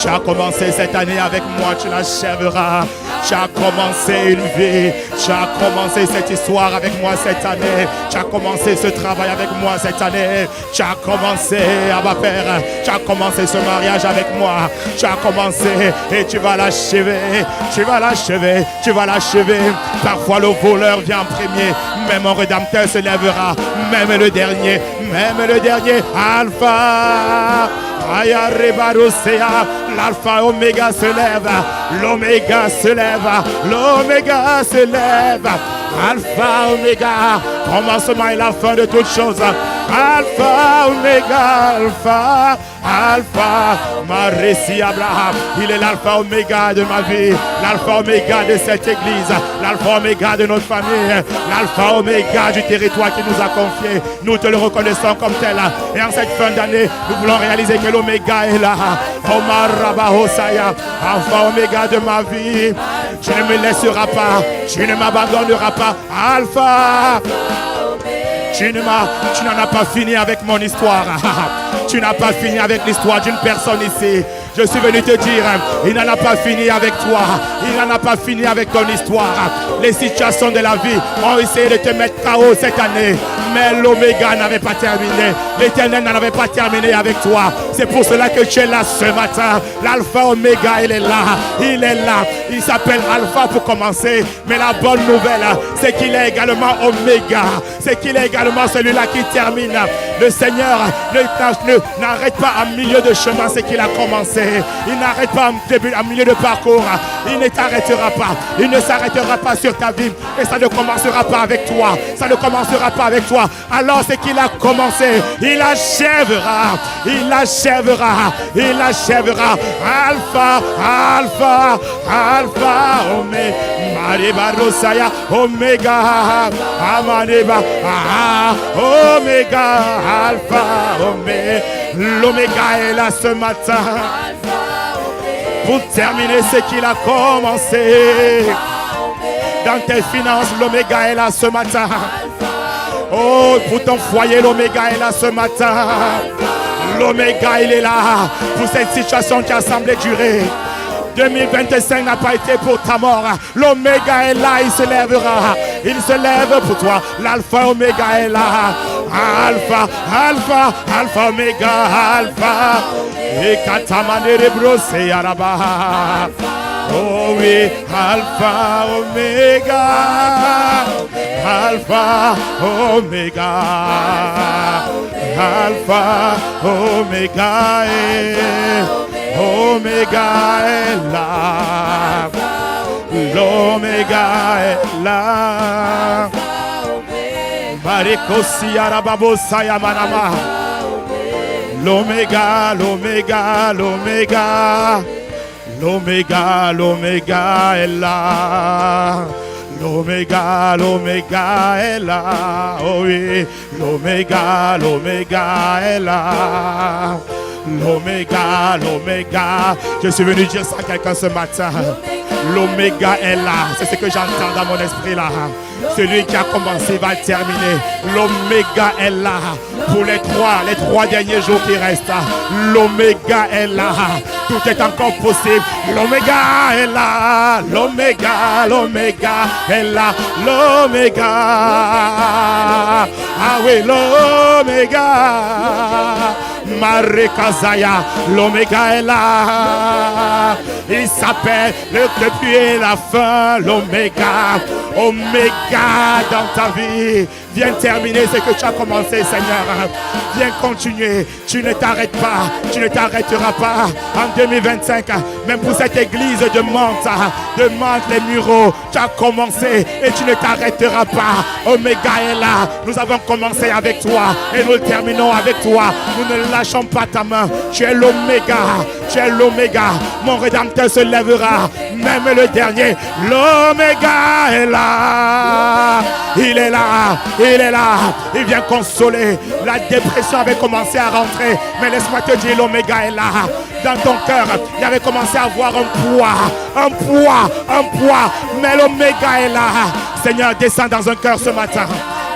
Tu as commencé cette année avec moi, tu l'achèveras. Tu as commencé une vie, tu as commencé cette histoire avec moi cette année. Tu as commencé ce travail avec moi cette année. Tu as commencé, Abba Père, tu as commencé ce mariage avec moi. Tu as commencé et tu vas l'achever. Tu vas l'achever, tu vas l'achever. Parfois le voleur vient en premier, mais mon Rédempteur se lèvera. Même le dernier, Alpha. L'alpha oméga se lève, l'oméga se lève, l'oméga se lève. Alpha oméga, commencement et la fin de toutes choses. Alpha oméga, alpha, alpha, Maréci Abraham. Il est l'alpha oméga de ma vie, l'alpha oméga de cette église, l'alpha oméga de notre famille, l'alpha oméga du territoire qui nous a confié. Nous te le reconnaissons comme tel. Et en cette fin d'année, nous voulons réaliser que l'oméga est là. Omar Rabba Hosaya, alpha oméga de ma vie. Tu ne me laisseras pas, tu ne m'abandonneras pas. Alpha. Tu n'en as pas fini avec mon histoire. Tu n'as pas fini avec l'histoire d'une personne ici. Je suis venu te dire, il n'en a pas fini avec toi. Il n'en a pas fini avec ton histoire. Les situations de la vie ont essayé de te mettre KO cette année. Mais l'Oméga n'avait pas terminé. L'Éternel n'en avait pas terminé avec toi. C'est pour cela que tu es là ce matin. L'Alpha Oméga, il est là. Il est là. Il s'appelle Alpha pour commencer. Mais la bonne nouvelle, c'est qu'il est également Oméga. C'est qu'il est également celui-là qui termine. Le Seigneur n'arrête pas à milieu de chemin ce qu'il a commencé. Il n'arrête pas à milieu de parcours. Il ne t'arrêtera pas. Il ne s'arrêtera pas sur ta vie. Et ça ne commencera pas avec toi. Ça ne commencera pas avec toi. Alors c'est qu'il a commencé. Il achèvera. Il achèvera. Il achèvera. Alpha, Alpha, Alpha, Oméga. Mariba Rosaya, Oméga. Amaneba. Oméga. Alpha, Oméga. L'Oméga est là ce matin pour terminer ce qu'il a commencé. Dans tes finances, l'Oméga est là ce matin. Oh, pour ton foyer, l'Oméga est là ce matin. L'Oméga, il est là pour cette situation qui a semblé durer. 2025 n'a pas été pour ta mort. L'Oméga est là, il se lèvera. Il se lève pour toi. L'Alpha Oméga est là. Alpha, Alpha, Alpha Oméga, Alpha. Et Katamane Brose Yaraba. Oh oui, Alpha Oméga. Alpha Oméga. Alpha Oméga. Oméga est là. L'Oméga est là. Marikosi Arababo Sayamanama. L'Oméga, l'Oméga, l'Oméga. L'Oméga, l'Oméga est là. L'Oméga, l'Oméga est là. Oh oui, l'Oméga, l'Oméga est là. L'Oméga, l'Oméga. Je suis venu dire ça à quelqu'un ce matin. L'Oméga est là. C'est ce que j'entends dans mon esprit là. Celui qui a commencé va terminer. L'Oméga est là. Pour les trois derniers jours qui restent. L'Oméga est là. Tout est encore possible. L'Oméga est là. L'Oméga, l'Oméga est là. L'Oméga. Ah oui, l'Oméga. Marekazaya, l'Oméga est là. Il s'appelle le début et la fin, l'Oméga. Oméga dans ta vie. Viens terminer ce que tu as commencé, Seigneur. Viens continuer. Tu ne t'arrêtes pas. Tu ne t'arrêteras pas. En 2025, même pour cette église de Mantes les Mureaux, tu as commencé et tu ne t'arrêteras pas. Oméga est là. Nous avons commencé avec toi et nous terminons avec toi. Nous ne lâchons pas ta main. Tu es l'Oméga. Tu es l'Oméga. Mon Rédempteur se lèvera. Même le dernier. L'Oméga est là. Il est là. Il est là. Il vient consoler. La dépression avait commencé à rentrer. Mais laisse-moi te dire, l'Oméga est là. Dans ton cœur, il avait commencé à avoir un poids. Mais l'Oméga est là. Seigneur, descends dans un cœur ce matin.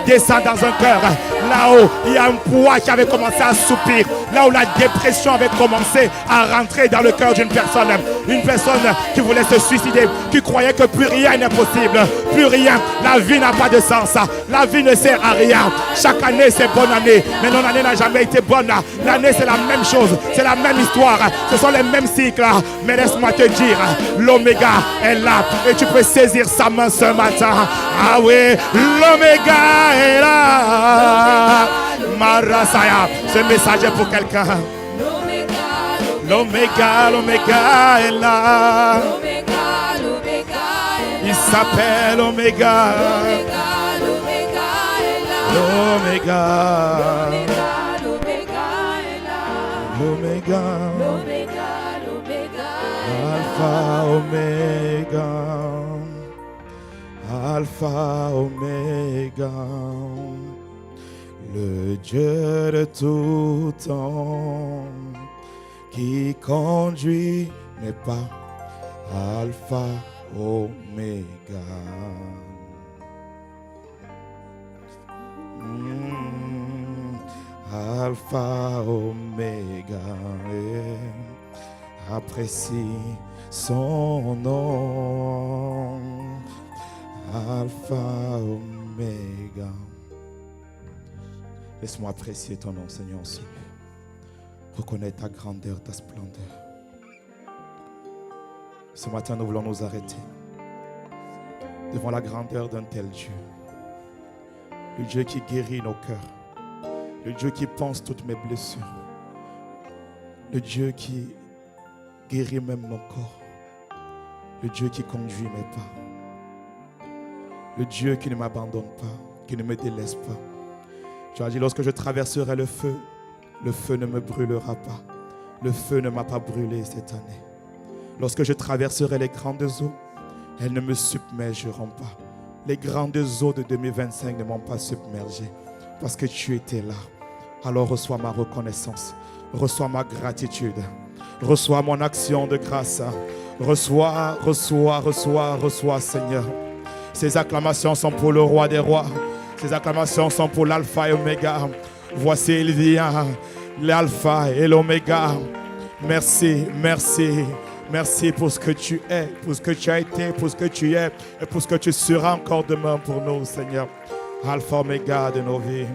Descends dans un cœur. Là où il y a un poids qui avait commencé à soupir. Là où la dépression avait commencé à rentrer dans le cœur d'une personne. Une personne qui voulait se suicider, qui croyait que plus rien n'est possible. Plus rien. La vie n'a pas de sens. La vie ne sert à rien. Chaque année, c'est bonne année. Mais non, l'année n'a jamais été bonne. L'année, c'est la même chose. C'est la même histoire. Ce sont les mêmes cycles. Mais laisse-moi te dire, l'oméga est là. Et tu peux saisir sa main ce matin. Ah oui, l'oméga est là. Marasaya. Ce message est pour quelqu'un. L'oméga est là. Il s'appelle Oméga. L'oméga. L'oméga. Alpha Oméga. Alpha Oméga. Le Dieu de tout temps qui conduit mes pas. Alpha Oméga. Alpha Oméga. Apprécie son nom. Alpha Oméga. Laisse-moi apprécier ton nom, Seigneur, en ce lieu. Reconnaître ta grandeur, ta splendeur. Ce matin, nous voulons nous arrêter devant la grandeur d'un tel Dieu. Le Dieu qui guérit nos cœurs. Le Dieu qui pense toutes mes blessures. Le Dieu qui guérit même mon corps. Le Dieu qui conduit mes pas. Le Dieu qui ne m'abandonne pas, qui ne me délaisse pas. Tu as dit, lorsque je traverserai le feu ne me brûlera pas. Le feu ne m'a pas brûlé cette année. Lorsque je traverserai les grandes eaux, elles ne me submergeront pas. Les grandes eaux de 2025 ne m'ont pas submergé parce que tu étais là. Alors reçois ma reconnaissance, reçois ma gratitude, reçois mon action de grâce. Reçois, Seigneur. Ces acclamations sont pour le roi des rois. Ces acclamations sont pour l'alpha et l'oméga. Voici, il vient, l'alpha et l'oméga. Merci, merci. Merci pour ce que tu es, pour ce que tu as été, pour ce que tu es et pour ce que tu seras encore demain pour nous, Seigneur. Alpha, oméga de nos vies.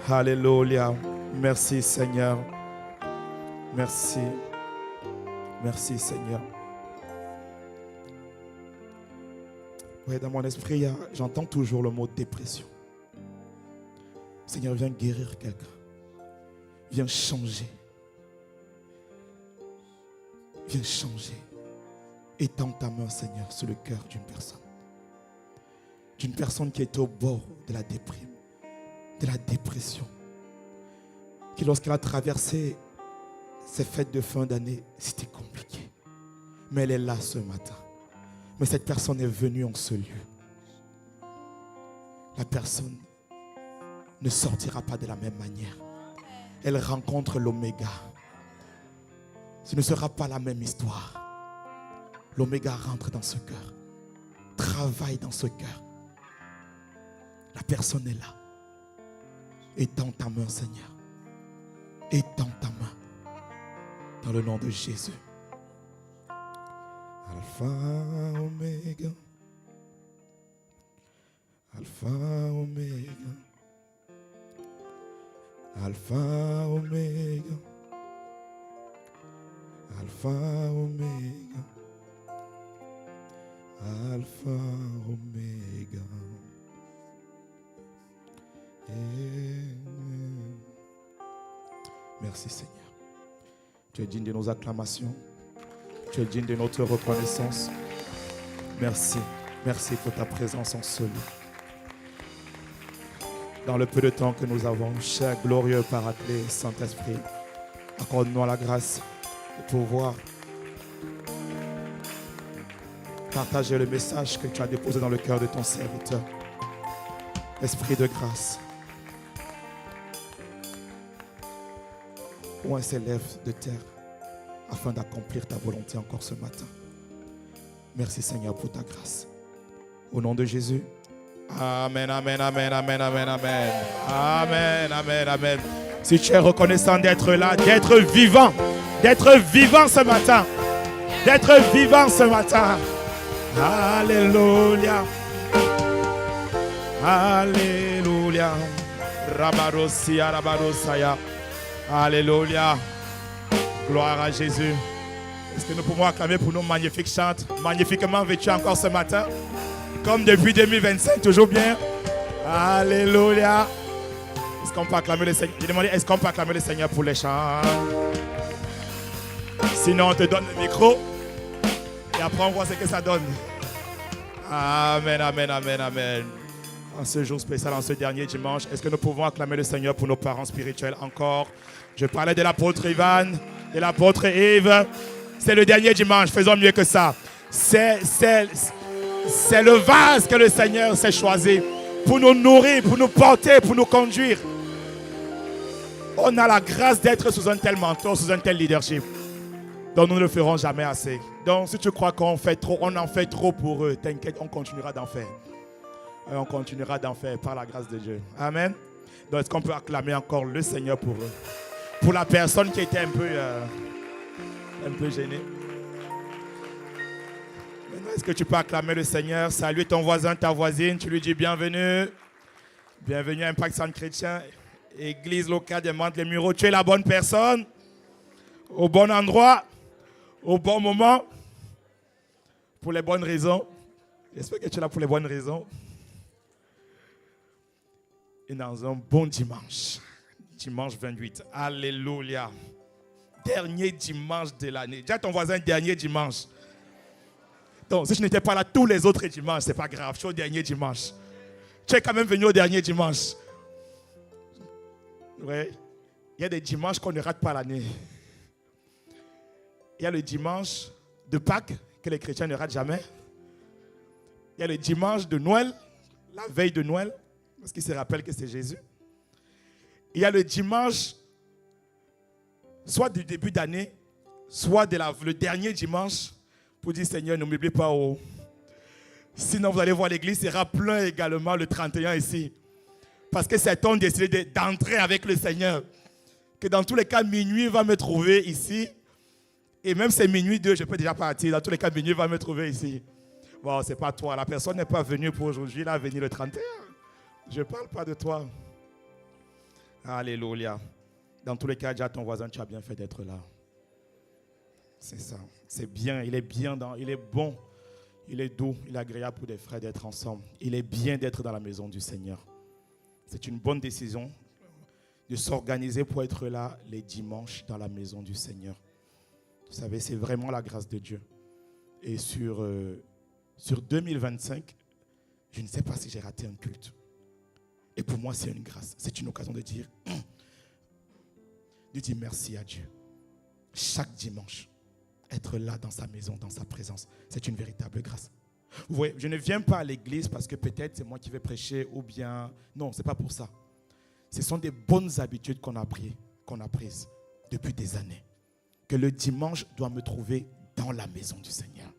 Alléluia. Merci, Seigneur. Merci. Merci, Seigneur. Oui, dans mon esprit, j'entends toujours le mot dépression. Seigneur, viens guérir quelqu'un. Viens changer. Viens changer. Étends ta main, Seigneur, sur le cœur d'une personne. D'une personne qui est au bord de la déprime, de la dépression. Qui, lorsqu'elle a traversé ces fêtes de fin d'année, c'était compliqué. Mais elle est là ce matin. Mais cette personne est venue en ce lieu. La personne ne sortira pas de la même manière. Elle rencontre l'oméga. Ce ne sera pas la même histoire. L'oméga rentre dans ce cœur. Travaille dans ce cœur. La personne est là. Étends ta main, Seigneur. Étends ta main. Dans le nom de Jésus. Alpha, Oméga. Alpha, Oméga. Alpha, Oméga. Alpha, Oméga. Alpha, Oméga. Merci, Seigneur. Tu es digne de nos acclamations. Tu es digne de notre reconnaissance. Merci. Merci pour ta présence en ce lieu. Dans le peu de temps que nous avons, cher glorieux Paraclet, Saint-Esprit, accorde-nous la grâce de pouvoir partager le message que tu as déposé dans le cœur de ton serviteur. Esprit de grâce, où un s'élève de terre afin d'accomplir ta volonté encore ce matin. Merci Seigneur pour ta grâce. Au nom de Jésus, Amen, amen, amen, amen, amen, amen. Amen, amen, amen. Si tu es reconnaissant d'être là, d'être vivant ce matin. D'être vivant ce matin. Alléluia. Alléluia. Rabarosia, Rabarosaya. Alléluia. Gloire à Jésus. Est-ce que nous pouvons acclamer pour nos magnifiques chantes, magnifiquement vêtus encore ce matin, comme depuis 2025, toujours bien. Alléluia. Est-ce qu'on peut acclamer le Seigneur? J'ai demandé, est-ce qu'on peut acclamer le Seigneur pour les chants? Sinon, on te donne le micro et après on voit ce que ça donne. Amen, amen, amen, amen. En ce jour spécial, en ce dernier dimanche, est-ce que nous pouvons acclamer le Seigneur pour nos parents spirituels encore? Je parlais de l'apôtre Ivan, de l'apôtre Yves. C'est le dernier dimanche, faisons mieux que ça. C'est le vase que le Seigneur s'est choisi pour nous nourrir, pour nous porter, pour nous conduire. On a la grâce d'être sous un tel mentor, sous un tel leadership. Donc nous ne le ferons jamais assez. Donc si tu crois qu'on fait trop, on en fait trop pour eux, t'inquiète, on continuera d'en faire. On continuera d'en faire par la grâce de Dieu. Amen. Donc est-ce qu'on peut acclamer encore le Seigneur pour eux? Pour la personne qui était un peu gênée. Maintenant, est-ce que tu peux acclamer le Seigneur? Saluer ton voisin, ta voisine. Tu lui dis bienvenue. Bienvenue à Impact Centre Chrétien. Église locale des Mantes-les-Mureaux. Tu es la bonne personne. Au bon endroit. Au bon moment. Pour les bonnes raisons. J'espère que tu es là pour les bonnes raisons. Et dans un bon dimanche. Dimanche 28. Alléluia. Dernier dimanche de l'année. Dis à ton voisin, dernier dimanche. Donc, si je n'étais pas là tous les autres dimanches, c'est pas grave. Je suis au dernier dimanche. Tu es quand même venu au dernier dimanche. Oui. Il y a des dimanches qu'on ne rate pas l'année. Il y a le dimanche de Pâques que les chrétiens ne ratent jamais. Il y a le dimanche de Noël, la veille de Noël, parce qu'ils se rappellent que c'est Jésus. Il y a le dimanche, soit du début d'année, soit le dernier dimanche, pour dire Seigneur, ne m'oublie pas. Oh. Sinon, vous allez voir, l'église sera plein également le 31 ici. Parce que certains ont décidé d'entrer avec le Seigneur. Que dans tous les cas, minuit va me trouver ici. Et même c'est minuit 2, je peux déjà partir. Dans tous les cas, minuit va me trouver ici. Bon, c'est pas toi. La personne n'est pas venue pour aujourd'hui, elle est venue le 31. Je ne parle pas de toi. Alléluia. Dans tous les cas, dis à ton voisin, tu as bien fait d'être là. C'est ça. C'est bien. Il est bien, il est bon. Il est doux. Il est agréable pour des frères d'être ensemble. Il est bien d'être dans la maison du Seigneur. C'est une bonne décision de s'organiser pour être là les dimanches dans la maison du Seigneur. Vous savez, c'est vraiment la grâce de Dieu. Et sur 2025, je ne sais pas si j'ai raté un culte. Et pour moi, c'est une grâce. C'est une occasion de dire merci à Dieu. Chaque dimanche, être là dans sa maison, dans sa présence, c'est une véritable grâce. Vous voyez, je ne viens pas à l'église parce que peut-être c'est moi qui vais prêcher ou bien... Non, ce n'est pas pour ça. Ce sont des bonnes habitudes qu'on a prises depuis des années. Que le dimanche doit me trouver dans la maison du Seigneur.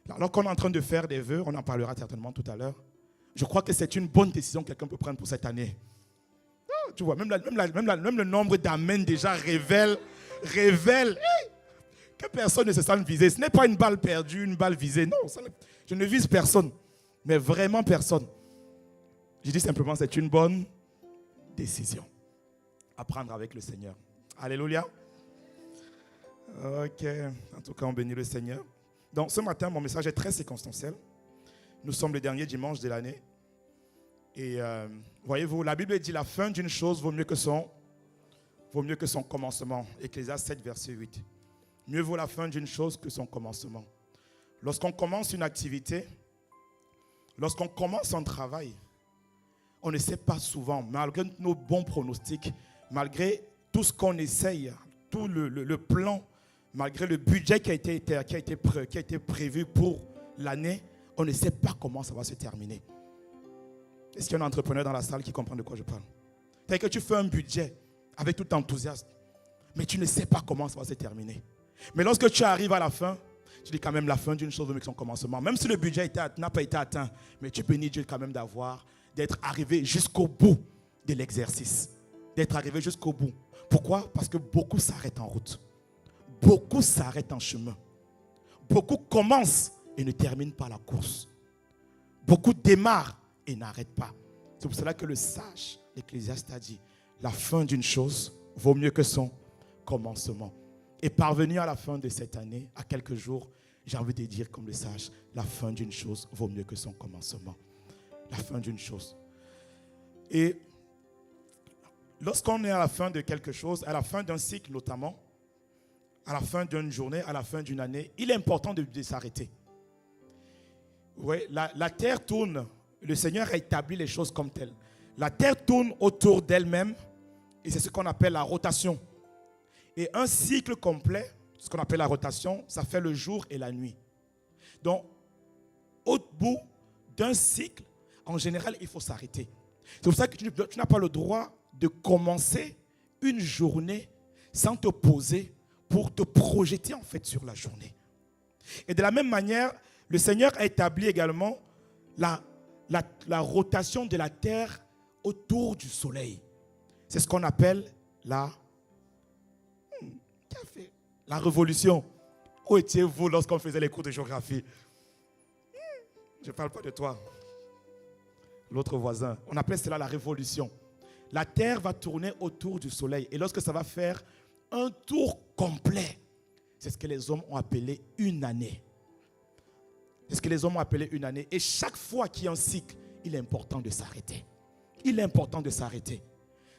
Alors qu'on est en train de faire des vœux, on en parlera certainement tout à l'heure. Je crois que c'est une bonne décision que quelqu'un peut prendre pour cette année. Oh, tu vois, même le nombre d'amen déjà révèle que personne ne se sente visé. Ce n'est pas une balle perdue, une balle visée. Non, je ne vise personne, mais vraiment personne. Je dis simplement, c'est une bonne décision à prendre avec le Seigneur. Alléluia. Ok, en tout cas, on bénit le Seigneur. Donc, ce matin, mon message est très circonstanciel. Nous sommes le dernier dimanche de l'année. Et voyez-vous, la Bible dit la fin d'une chose vaut mieux que son commencement. Ecclésiaste 7, verset 8. Mieux vaut la fin d'une chose que son commencement. Lorsqu'on commence une activité, lorsqu'on commence un travail, on ne sait pas souvent, malgré nos bons pronostics, malgré tout ce qu'on essaye, tout le plan, malgré le budget qui a été prévu pour l'année, on ne sait pas comment ça va se terminer. Est-ce qu'il y a un entrepreneur dans la salle qui comprend de quoi je parle? C'est-à-dire que tu fais un budget avec tout enthousiasme, mais tu ne sais pas comment ça va se terminer. Mais lorsque tu arrives à la fin, Tu dis quand même la fin d'une chose vaut mieux que son commencement. Même si le budget n'a pas été atteint, mais tu bénis Dieu quand même d'être arrivé jusqu'au bout de l'exercice. D'être arrivé jusqu'au bout. Pourquoi? Parce que beaucoup s'arrêtent en route. Beaucoup s'arrêtent en chemin. Beaucoup commencent et ne terminent pas la course. Beaucoup démarrent et n'arrêtent pas. C'est pour cela que le sage, l'Ecclésiaste a dit, la fin d'une chose vaut mieux que son commencement. Et parvenir à la fin de cette année, à quelques jours, j'ai envie de dire comme le sage, la fin d'une chose vaut mieux que son commencement. La fin d'une chose. Et lorsqu'on est à la fin de quelque chose, à la fin d'un cycle notamment, à la fin d'une journée, à la fin d'une année, il est important de s'arrêter. Oui, la terre tourne, le Seigneur a établi les choses comme telles. La terre tourne autour d'elle-même et c'est ce qu'on appelle la rotation. Et un cycle complet, ce qu'on appelle la rotation, ça fait le jour et la nuit. Donc, au bout d'un cycle, en général, il faut s'arrêter. C'est pour ça que tu n'as pas le droit de commencer une journée sans te poser pour te projeter en fait sur la journée. Et de la même manière, le Seigneur a établi également la rotation de la terre autour du soleil. C'est ce qu'on appelle la révolution. Où étiez-vous lorsqu'on faisait les cours de géographie? Je ne parle pas de toi. L'autre voisin. On appelle cela la révolution. La terre va tourner autour du soleil. Et lorsque ça va faire un tour complet, c'est ce que les hommes ont appelé une année. C'est ce que les hommes ont appelé une année. Et chaque fois qu'il y a un cycle, il est important de s'arrêter. Il est important de s'arrêter.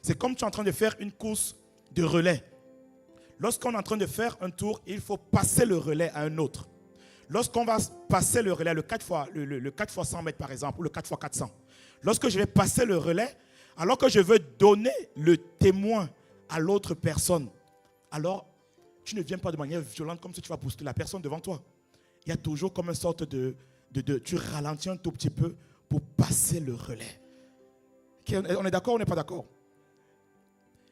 C'est comme tu es en train de faire une course de relais. Lorsqu'on est en train de faire un tour, il faut passer le relais à un autre. Lorsqu'on va passer le relais, le 4 x 100 mètres par exemple, ou le 4 x 400, lorsque je vais passer le relais, alors que je veux donner le témoin à l'autre personne, alors tu ne viens pas de manière violente comme si tu vas bousculer la personne devant toi. Il y a toujours comme une sorte tu ralentis un tout petit peu pour passer le relais. On est d'accord ou on n'est pas d'accord?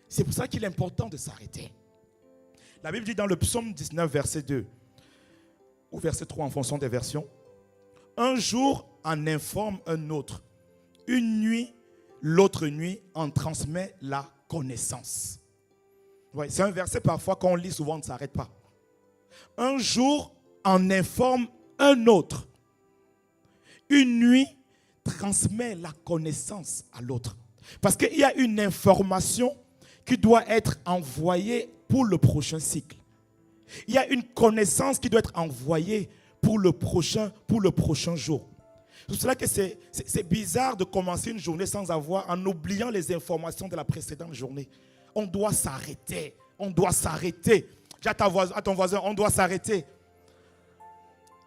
C'est pour ça qu'il est important de s'arrêter. La Bible dit dans le psaume 19, verset 2, ou verset 3 en fonction des versions, un jour en informe un autre, une nuit, l'autre nuit en transmet la connaissance. Ouais, c'est un verset parfois quand on lit souvent on ne s'arrête pas. Un jour en informe un autre, une nuit transmet la connaissance à l'autre. Parce qu'il y a une information qui doit être envoyée pour le prochain cycle. Il y a une connaissance qui doit être envoyée pour le prochain jour. C'est pour cela que c'est bizarre de commencer une journée en oubliant les informations de la précédente journée. On doit s'arrêter. On doit s'arrêter. Dis à ton voisin, on doit s'arrêter.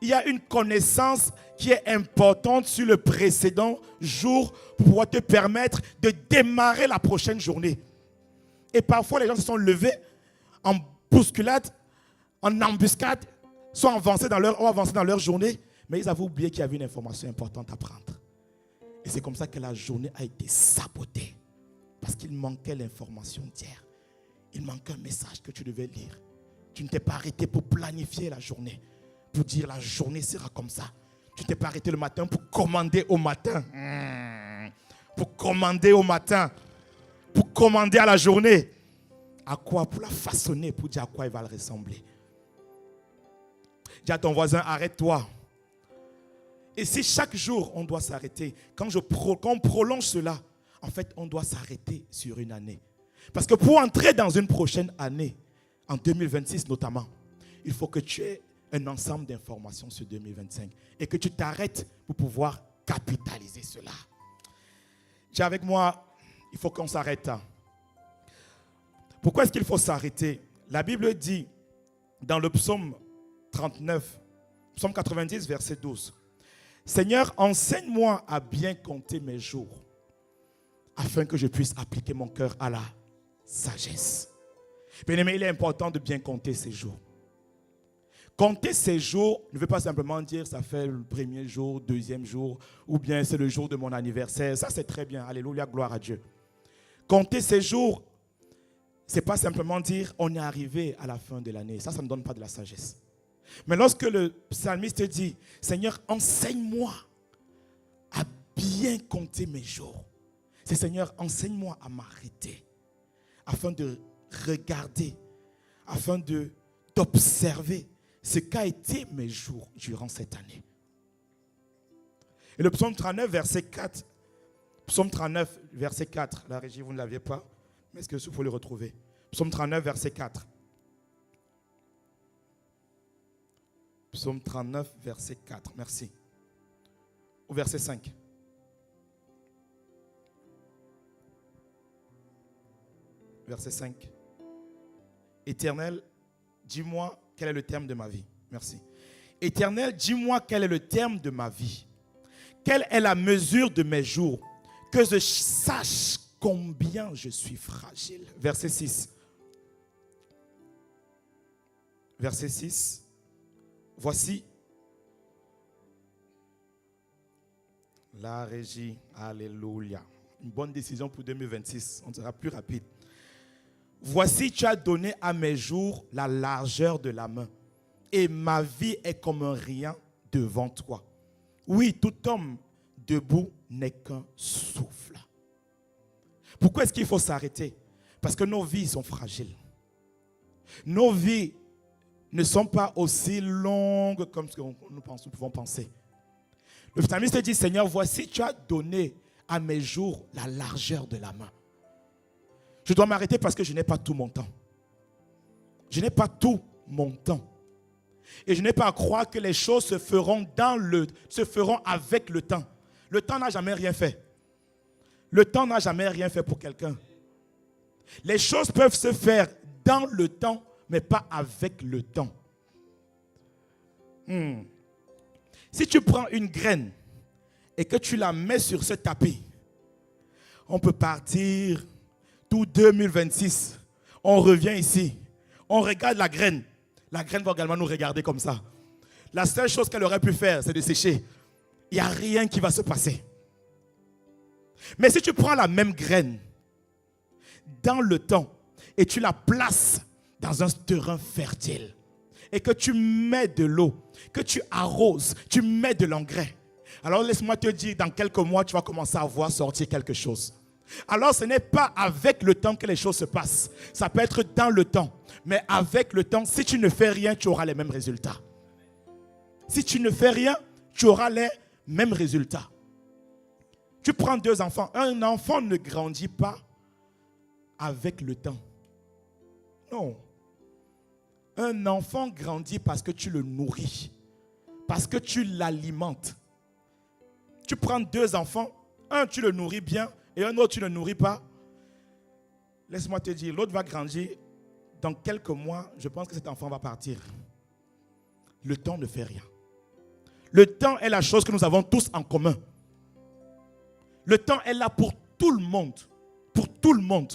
Il y a une connaissance qui est importante sur le précédent jour pour pouvoir te permettre de démarrer la prochaine journée. Et parfois, les gens se sont levés en bousculade, en embuscade, soit avancés dans leur journée, mais ils avaient oublié qu'il y avait une information importante à prendre. Et c'est comme ça que la journée a été sabotée. Parce qu'il manquait l'information d'hier. Il manquait un message que tu devais lire. Tu ne t'es pas arrêté pour planifier la journée. Pour dire la journée sera comme ça. Tu ne t'es pas arrêté le matin pour commander au matin. Pour commander au matin. Pour commander à la journée. À quoi? Pour la façonner, pour dire à quoi il va le ressembler. Dis à ton voisin, arrête-toi. Et si chaque jour on doit s'arrêter, quand on prolonge cela, en fait on doit s'arrêter sur une année. Parce que pour entrer dans une prochaine année, en 2026 notamment, il faut que tu aies un ensemble d'informations sur 2025 et que tu t'arrêtes pour pouvoir capitaliser cela. Dis avec moi, il faut qu'on s'arrête. Pourquoi est-ce qu'il faut s'arrêter? La Bible dit dans le psaume 39, psaume 90, verset 12, Seigneur, enseigne-moi à bien compter mes jours, afin que je puisse appliquer mon cœur à la sagesse. Bien-aimé, il est important de bien compter ses jours. Compter ses jours ne veut pas simplement dire ça fait le premier jour, deuxième jour, ou bien c'est le jour de mon anniversaire. Ça, c'est très bien. Alléluia, gloire à Dieu. Compter ses jours, ce n'est pas simplement dire on est arrivé à la fin de l'année. Ça ne donne pas de la sagesse. Mais lorsque le psalmiste dit, Seigneur, enseigne-moi à bien compter mes jours. C'est Seigneur, enseigne-moi à m'arrêter, afin de regarder, afin d'observer ce qu'a été mes jours durant cette année. Et le psaume 39, verset 4, psaume 39, verset 4, la régie, vous ne l'aviez pas, mais est-ce que vous pouvez le retrouver? Psaume 39, verset 4. Psaume 39, verset 4, merci. Au verset 5. Verset 5. Éternel, dis-moi quel est le terme de ma vie. Merci. Éternel, dis-moi quel est le terme de ma vie. Quelle est la mesure de mes jours? Que je sache combien je suis fragile. Verset 6. Verset 6. Voici la régie. Alléluia. Une bonne décision pour 2026. On sera plus rapide. Voici, tu as donné à mes jours la largeur de la main, et ma vie est comme un rien devant toi. Oui, tout homme debout n'est qu'un souffle. Pourquoi est-ce qu'il faut s'arrêter? Parce que nos vies sont fragiles. Nos vies ne sont pas aussi longues comme ce que nous pouvons penser. Le psalmiste dit, Seigneur, voici, tu as donné à mes jours la largeur de la main. Je dois m'arrêter parce que je n'ai pas tout mon temps. Je n'ai pas tout mon temps. Et je n'ai pas à croire que les choses se feront avec le temps. Le temps n'a jamais rien fait. Le temps n'a jamais rien fait pour quelqu'un. Les choses peuvent se faire dans le temps, mais pas avec le temps. Si tu prends une graine et que tu la mets sur ce tapis, on peut partir tout 2026. On revient ici. On regarde la graine. La graine va également nous regarder comme ça. La seule chose qu'elle aurait pu faire, c'est de sécher. Il n'y a rien qui va se passer. Mais si tu prends la même graine dans le temps et tu la places dans un terrain fertile et que tu mets de l'eau, que tu arroses, tu mets de l'engrais, alors laisse-moi te dire, dans quelques mois, tu vas commencer à voir sortir quelque chose. Alors ce n'est pas avec le temps que les choses se passent. Ça peut être dans le temps. Mais avec le temps, si tu ne fais rien, tu auras les mêmes résultats. Si tu ne fais rien, tu auras les mêmes résultats. Tu prends 2 enfants. Un enfant ne grandit pas avec le temps. Non. Un enfant grandit parce que tu le nourris. Parce que tu l'alimentes. Tu prends 2 enfants. Un, tu le nourris bien. Et un autre, tu ne le nourris pas. Laisse-moi te dire, l'autre va grandir. Dans quelques mois, je pense que cet enfant va partir. Le temps ne fait rien. Le temps est la chose que nous avons tous en commun. Le temps est là pour tout le monde. Pour tout le monde.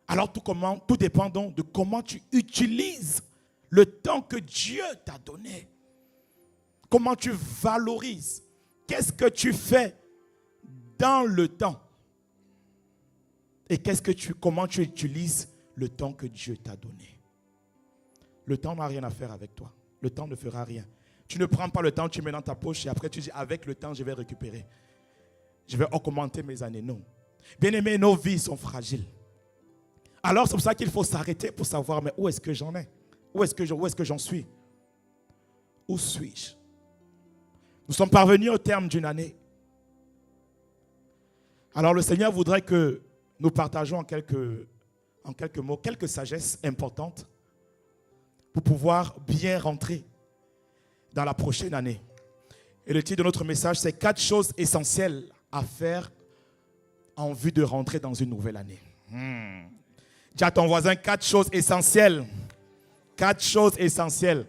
Alors tout dépend donc de comment tu utilises le temps que Dieu t'a donné. Comment tu valorises. Qu'est-ce que tu fais dans le temps? Et comment tu utilises le temps que Dieu t'a donné? Le temps n'a rien à faire avec toi. Le temps ne fera rien. Tu ne prends pas le temps, tu mets dans ta poche et après tu dis, avec le temps, je vais récupérer. Je vais augmenter mes années. Non. Bien-aimés, nos vies sont fragiles. Alors c'est pour ça qu'il faut s'arrêter pour savoir, mais où est-ce que j'en ai? Où est-ce que j'en suis? Où suis-je? Nous sommes parvenus au terme d'une année. Alors le Seigneur voudrait que nous partageons en quelques mots, quelques sagesses importantes pour pouvoir bien rentrer dans la prochaine année. Et le titre de notre message, c'est 4 choses essentielles à faire en vue de rentrer dans une nouvelle année. Dis à ton voisin 4 choses essentielles. 4 choses essentielles.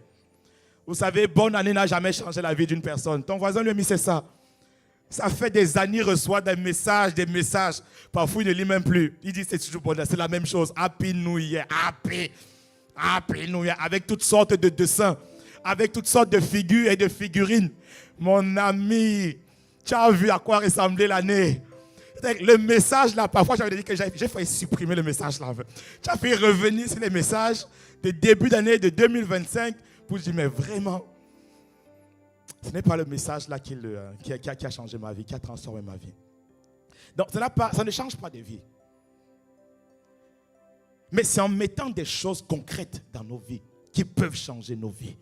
Vous savez, bonne année n'a jamais changé la vie d'une personne. Ton voisin lui a mis c'est ça. Ça fait des années, il reçoit des messages. Parfois, il ne lit même plus. Il dit, c'est toujours bon, c'est la même chose. Happy New Year, Happy New Year, avec toutes sortes de dessins, avec toutes sortes de figures et de figurines. Mon ami, tu as vu à quoi ressemblait l'année. Le message là, parfois j'avais dit que j'ai failli supprimer le message là. Tu as fait revenir sur les messages de début d'année de 2025 pour dire, mais vraiment, ce n'est pas le message là qui a changé ma vie, qui a transformé ma vie. Donc ça ne change pas de vie. Mais c'est en mettant des choses concrètes dans nos vies qui peuvent changer nos vies.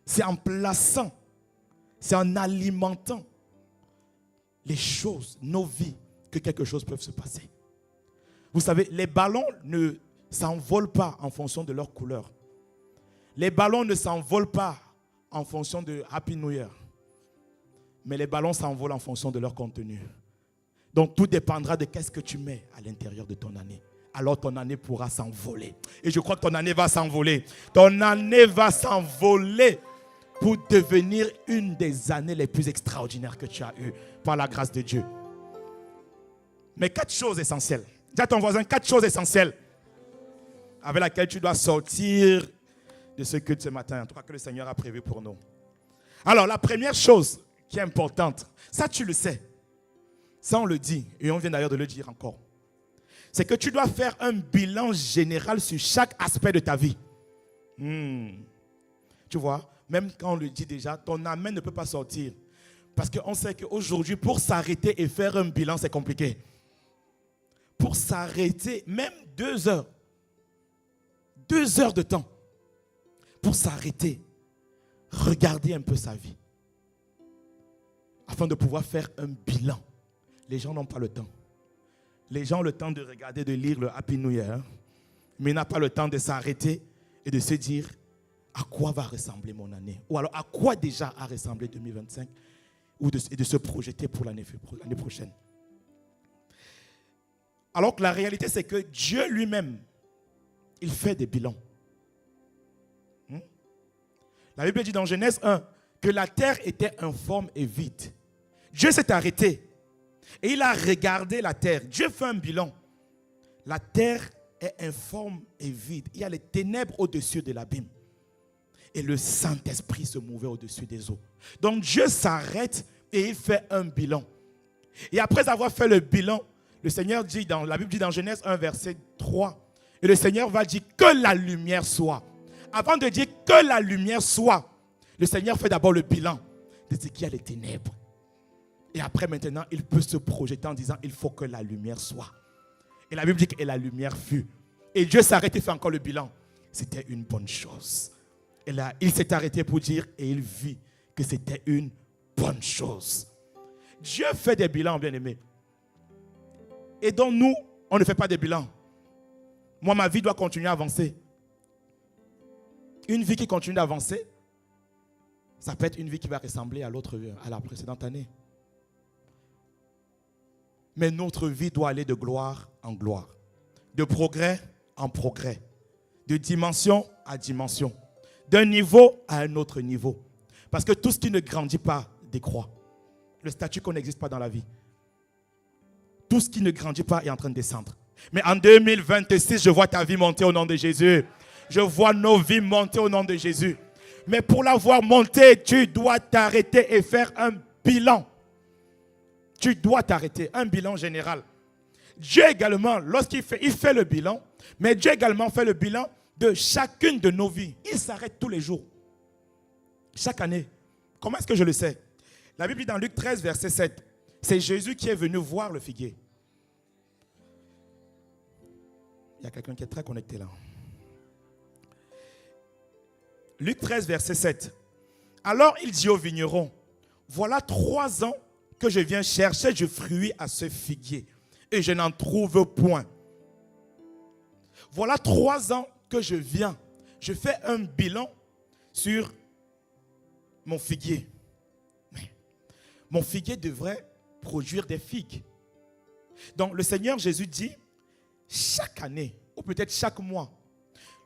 C'est en plaçant, c'est en alimentant les choses, nos vies, que quelque chose peut se passer. Vous savez, les ballons ne s'envolent pas en fonction de leur couleur. Les ballons ne s'envolent pas en fonction de Happy New Year. Mais les ballons s'envolent en fonction de leur contenu. Donc tout dépendra de qu'est-ce que tu mets à l'intérieur de ton année. Alors ton année pourra s'envoler. Et je crois que ton année va s'envoler. Ton année va s'envoler pour devenir une des années les plus extraordinaires que tu as eues par la grâce de Dieu. Mais 4 choses essentielles. Dis à ton voisin 4 choses essentielles avec lesquelles tu dois sortir de ce culte ce matin. En tout cas que le Seigneur a prévu pour nous. Alors la première chose qui est importante, ça tu le sais. Ça on le dit et on vient d'ailleurs de le dire encore. C'est que tu dois faire un bilan général sur chaque aspect de ta vie. Tu vois, même quand on le dit déjà, ton amen ne peut pas sortir. Parce qu'on sait qu'aujourd'hui, pour s'arrêter et faire un bilan, c'est compliqué. Pour s'arrêter, même 2 heures. 2 heures de temps. Pour s'arrêter, regarder un peu sa vie. Afin de pouvoir faire un bilan. Les gens n'ont pas le temps. Les gens ont le temps de regarder, de lire le Happy New Year. Mais ils n'ont pas le temps de s'arrêter et de se dire à quoi va ressembler mon année. Ou alors à quoi déjà a ressemblé 2025. Et de se projeter pour l'année prochaine. Alors que la réalité, c'est que Dieu lui-même, il fait des bilans. La Bible dit dans Genèse 1 que la terre était informe et vide. Dieu s'est arrêté et il a regardé la terre. Dieu fait un bilan. La terre est informe et vide. Il y a les ténèbres au-dessus de l'abîme. Et le Saint-Esprit se mouvait au-dessus des eaux. Donc Dieu s'arrête et il fait un bilan. Et après avoir fait le bilan, le Seigneur dit, la Bible dit dans Genèse 1, verset 3, et le Seigneur va dire que la lumière soit. Avant de dire que la lumière soit, le Seigneur fait d'abord le bilan de ce qu'il y a les ténèbres. Et après maintenant, il peut se projeter en disant, il faut que la lumière soit. Et la Bible dit que la lumière fut. Et Dieu s'arrête et fait encore le bilan. C'était une bonne chose. Et là, il s'est arrêté pour dire, et il vit que c'était une bonne chose. Dieu fait des bilans, bien-aimés. Et donc nous, on ne fait pas des bilans. Moi, ma vie doit continuer à avancer. Une vie qui continue d'avancer, ça peut être une vie qui va ressembler à la précédente année. Mais notre vie doit aller de gloire en gloire. De progrès en progrès. De dimension à dimension. D'un niveau à un autre niveau. Parce que tout ce qui ne grandit pas décroît. Le statut qu'on n'existe pas dans la vie. Tout ce qui ne grandit pas est en train de descendre. Mais en 2026, je vois ta vie monter au nom de Jésus. Je vois nos vies monter au nom de Jésus. Mais pour la voir monter, tu dois t'arrêter et faire un bilan. Tu dois t'arrêter, un bilan général. Dieu également, lorsqu'il fait le bilan, mais Dieu également fait le bilan de chacune de nos vies. Il s'arrête tous les jours. Chaque année. Comment est-ce que je le sais? La Bible dit dans Luc 13, verset 7. C'est Jésus qui est venu voir le figuier. Il y a quelqu'un qui est très connecté là. Luc 13, verset 7. Alors il dit au vigneron, voilà 3 ans que je viens chercher du fruit à ce figuier et je n'en trouve point. Voilà 3 ans que je viens. Je fais un bilan sur mon figuier. Mais mon figuier devrait produire des figues. Donc le Seigneur Jésus dit, chaque année, ou peut-être chaque mois,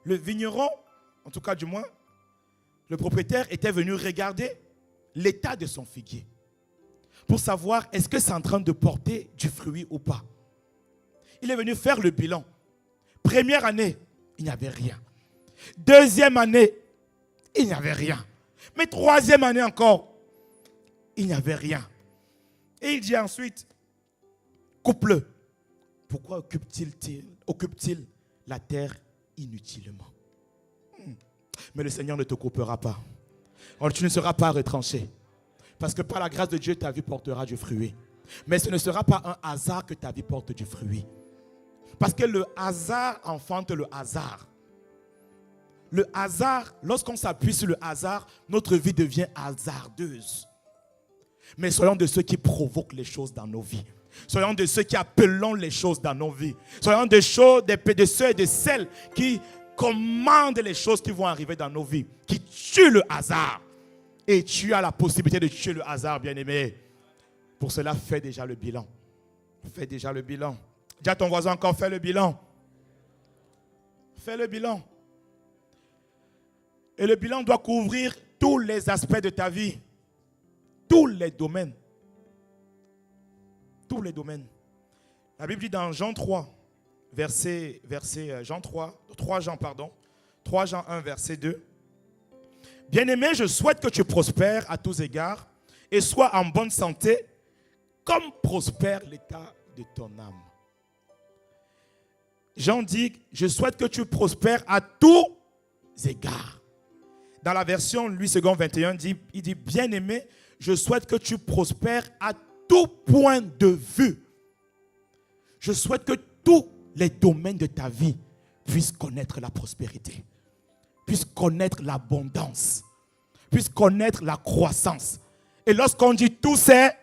le vigneron, en tout cas du moins, le propriétaire était venu regarder l'état de son figuier pour savoir est-ce que c'est en train de porter du fruit ou pas. Il est venu faire le bilan. Première année, il n'y avait rien. Deuxième année, il n'y avait rien. Mais troisième année encore, il n'y avait rien. Et il dit ensuite, coupe-le. Pourquoi occupe-t-il la terre inutilement? Mais le Seigneur ne te coupera pas. Tu ne seras pas retranché. Parce que par la grâce de Dieu, ta vie portera du fruit. Mais ce ne sera pas un hasard que ta vie porte du fruit. Parce que le hasard enfante le hasard. Le hasard, lorsqu'on s'appuie sur le hasard, notre vie devient hasardeuse. Mais soyons de ceux qui provoquent les choses dans nos vies. Soyons de ceux qui appelons les choses dans nos vies. Soyons de ceux et de celles qui commandent les choses qui vont arriver dans nos vies. Qui tuent le hasard. Et tu as la possibilité de tuer le hasard, bien-aimé. Pour cela, fais déjà le bilan. Fais déjà le bilan. Dis à ton voisin encore, fais le bilan. Fais le bilan. Et le bilan doit couvrir tous les aspects de ta vie. Tous les domaines. Tous les domaines. La Bible dit dans Jean 3, Jean 1, verset 2. Bien-aimé, je souhaite que tu prospères à tous égards et sois en bonne santé comme prospère l'état de ton âme. Jean dit, je souhaite que tu prospères à tous égards. Dans la version Louis II 21, il dit, bien-aimé, je souhaite que tu prospères à tout point de vue. Je souhaite que tous les domaines de ta vie puissent connaître la prospérité, puissent connaître l'abondance, puissent connaître la croissance. Et lorsqu'on dit tout c'est,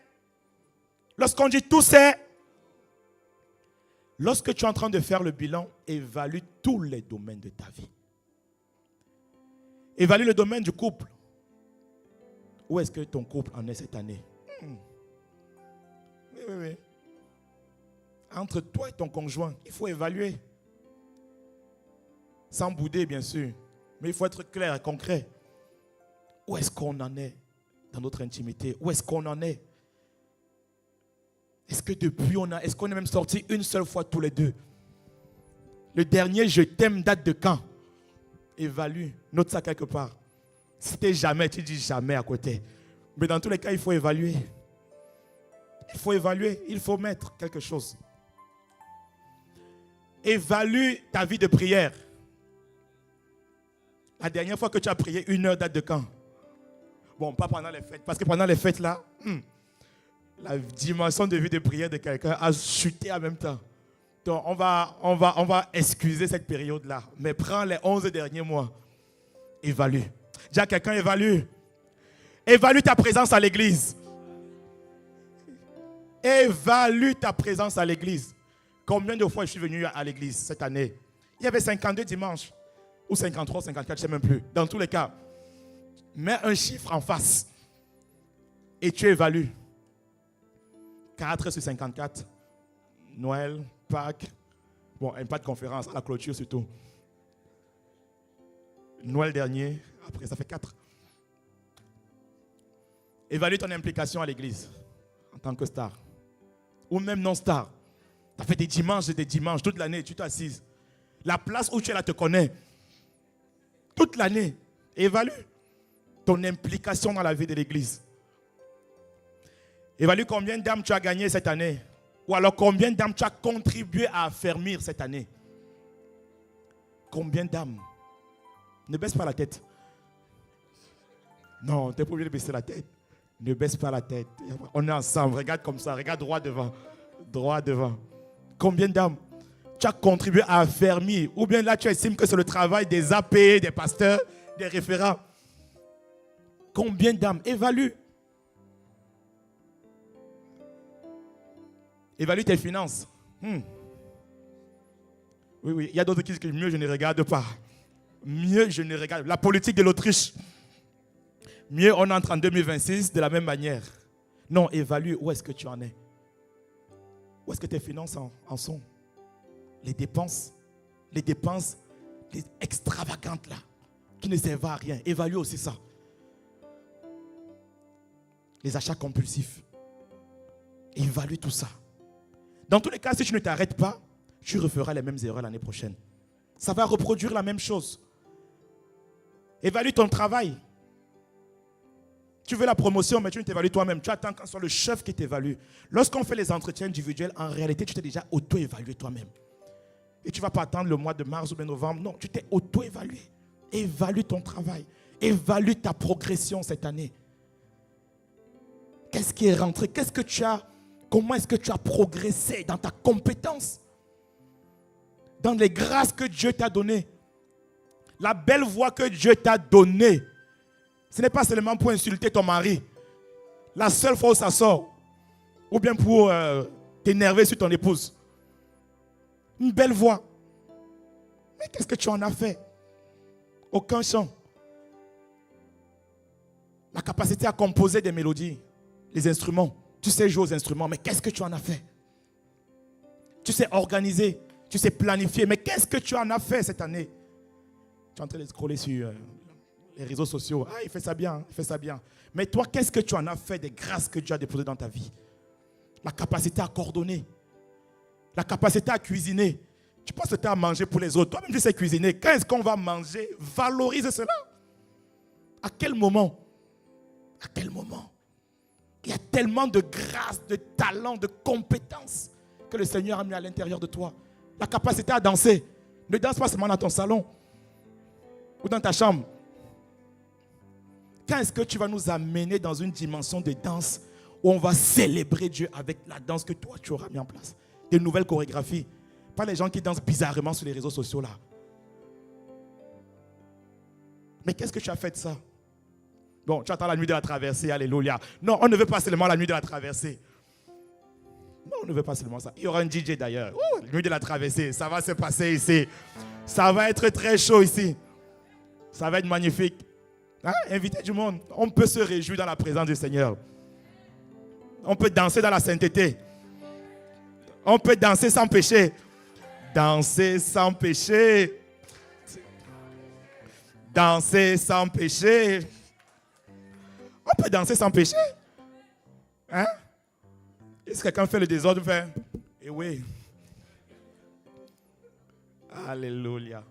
lorsque tu es en train de faire le bilan, évalue tous les domaines de ta vie. Évalue le domaine du couple. Où est-ce que ton couple en est cette année? Oui. Entre toi et ton conjoint, il faut évaluer. Sans bouder, bien sûr. Mais il faut être clair et concret. Où est-ce qu'on en est dans notre intimité? Où est-ce qu'on en est? Est-ce que depuis est-ce qu'on est même sortis une seule fois tous les deux? Le dernier je t'aime date de quand? Évalue, note ça quelque part. Si c'était jamais, tu dis jamais à côté. Mais dans tous les cas, il faut évaluer. Il faut évaluer, il faut mettre quelque chose. Évalue ta vie de prière. La dernière fois que tu as prié 1 heure date de quand? Bon, pas pendant les fêtes. Parce que pendant les fêtes là, la dimension de vie de prière de quelqu'un a chuté en même temps. Donc on va excuser cette période-là. Mais prends les 11 derniers mois. Évalue. Dis à quelqu'un, évalue. Évalue ta présence à l'église. Évalue ta présence à l'église. Combien de fois je suis venu à l'église cette année? Il y avait 52 dimanches. Ou 53, 54, je ne sais même plus. Dans tous les cas, mets un chiffre en face. Et tu évalues. 4 sur 54. Noël, Pâques. Bon, pas de conférence, à la clôture surtout. Noël dernier, après ça fait 4. Évalue ton implication à l'église en tant que star. Ou même non star. Tu as fait des dimanches, toute l'année, tu t'assises. La place où tu es là te connaît. Toute l'année. Évalue ton implication dans la vie de l'église. Évalue combien d'âmes tu as gagné cette année. Ou alors combien d'âmes tu as contribué à affermir cette année. Combien d'âmes? Ne baisse pas la tête. Non, tu n'es pas obligé de baisser la tête. Ne baisse pas la tête. On est ensemble. Regarde comme ça. Regarde droit devant. Droit devant. Combien d'âmes tu as contribué à affermir? Ou bien là, tu estimes que c'est le travail des AP, des pasteurs, des référents. Combien d'âmes? Évalue. Évalue tes finances. Oui. Il y a d'autres qui disent que mieux je ne regarde pas. Mieux je ne regarde pas. La politique de l'Autriche. Mieux on entre en 2026 de la même manière. Non, évalue où est-ce que tu en es. Où est-ce que tes finances en sont? Les dépenses les extravagantes là, qui ne servent à rien. Évalue aussi ça. Les achats compulsifs. Évalue tout ça. Dans tous les cas, si tu ne t'arrêtes pas, tu referas les mêmes erreurs l'année prochaine. Ça va reproduire la même chose. Évalue ton travail. Tu veux la promotion, mais tu ne t'évalues toi-même. Tu attends quand ce soit le chef qui t'évalue. Lorsqu'on fait les entretiens individuels, en réalité, tu t'es déjà auto-évalué toi-même. Et tu ne vas pas attendre le mois de mars ou de novembre. Non, tu t'es auto-évalué. Évalue ton travail. Évalue ta progression cette année. Qu'est-ce qui est rentré? Qu'est-ce que tu as? Comment est-ce que tu as progressé dans ta compétence? Dans les grâces que Dieu t'a données. La belle voix que Dieu t'a donnée. Ce n'est pas seulement pour insulter ton mari. La seule fois où ça sort. Ou bien pour t'énerver sur ton épouse. Une belle voix. Mais qu'est-ce que tu en as fait? Aucun chant. La capacité à composer des mélodies. Les instruments. Tu sais jouer aux instruments, mais qu'est-ce que tu en as fait? Tu sais organiser. Tu sais planifier. Mais qu'est-ce que tu en as fait cette année? Tu es en train de scroller sur les réseaux sociaux. Ah, il fait ça bien, il fait ça bien. Mais toi, qu'est-ce que tu en as fait des grâces que Dieu a déposées dans ta vie? La capacité à coordonner. La capacité à cuisiner. Tu passes le temps à manger pour les autres. Toi-même, tu sais cuisiner. Quand est-ce qu'on va manger? Valorise cela. À quel moment? À quel moment? Il y a tellement de grâce, de talent, de compétences que le Seigneur a mis à l'intérieur de toi. La capacité à danser. Ne danse pas seulement dans ton salon ou dans ta chambre. Quand est-ce que tu vas nous amener dans une dimension de danse où on va célébrer Dieu avec la danse que toi tu auras mis en place? Des nouvelles chorégraphies. Pas les gens qui dansent bizarrement sur les réseaux sociaux là. Mais qu'est-ce que tu as fait de ça? Bon, tu attends la nuit de la traversée, alléluia. Non, on ne veut pas seulement la nuit de la traversée. Non, on ne veut pas seulement ça. Il y aura un DJ d'ailleurs. La nuit de la traversée, ça va se passer ici. Ça va être très chaud ici. Ça va être magnifique. Hein? Invitez du monde. On peut se réjouir dans la présence du Seigneur. On peut danser dans la sainteté. On peut danser sans péché. Danser sans péché. Danser sans péché. On peut danser sans péché. Hein? Et si quelqu'un fait le désordre, fait. Eh oui. Alléluia.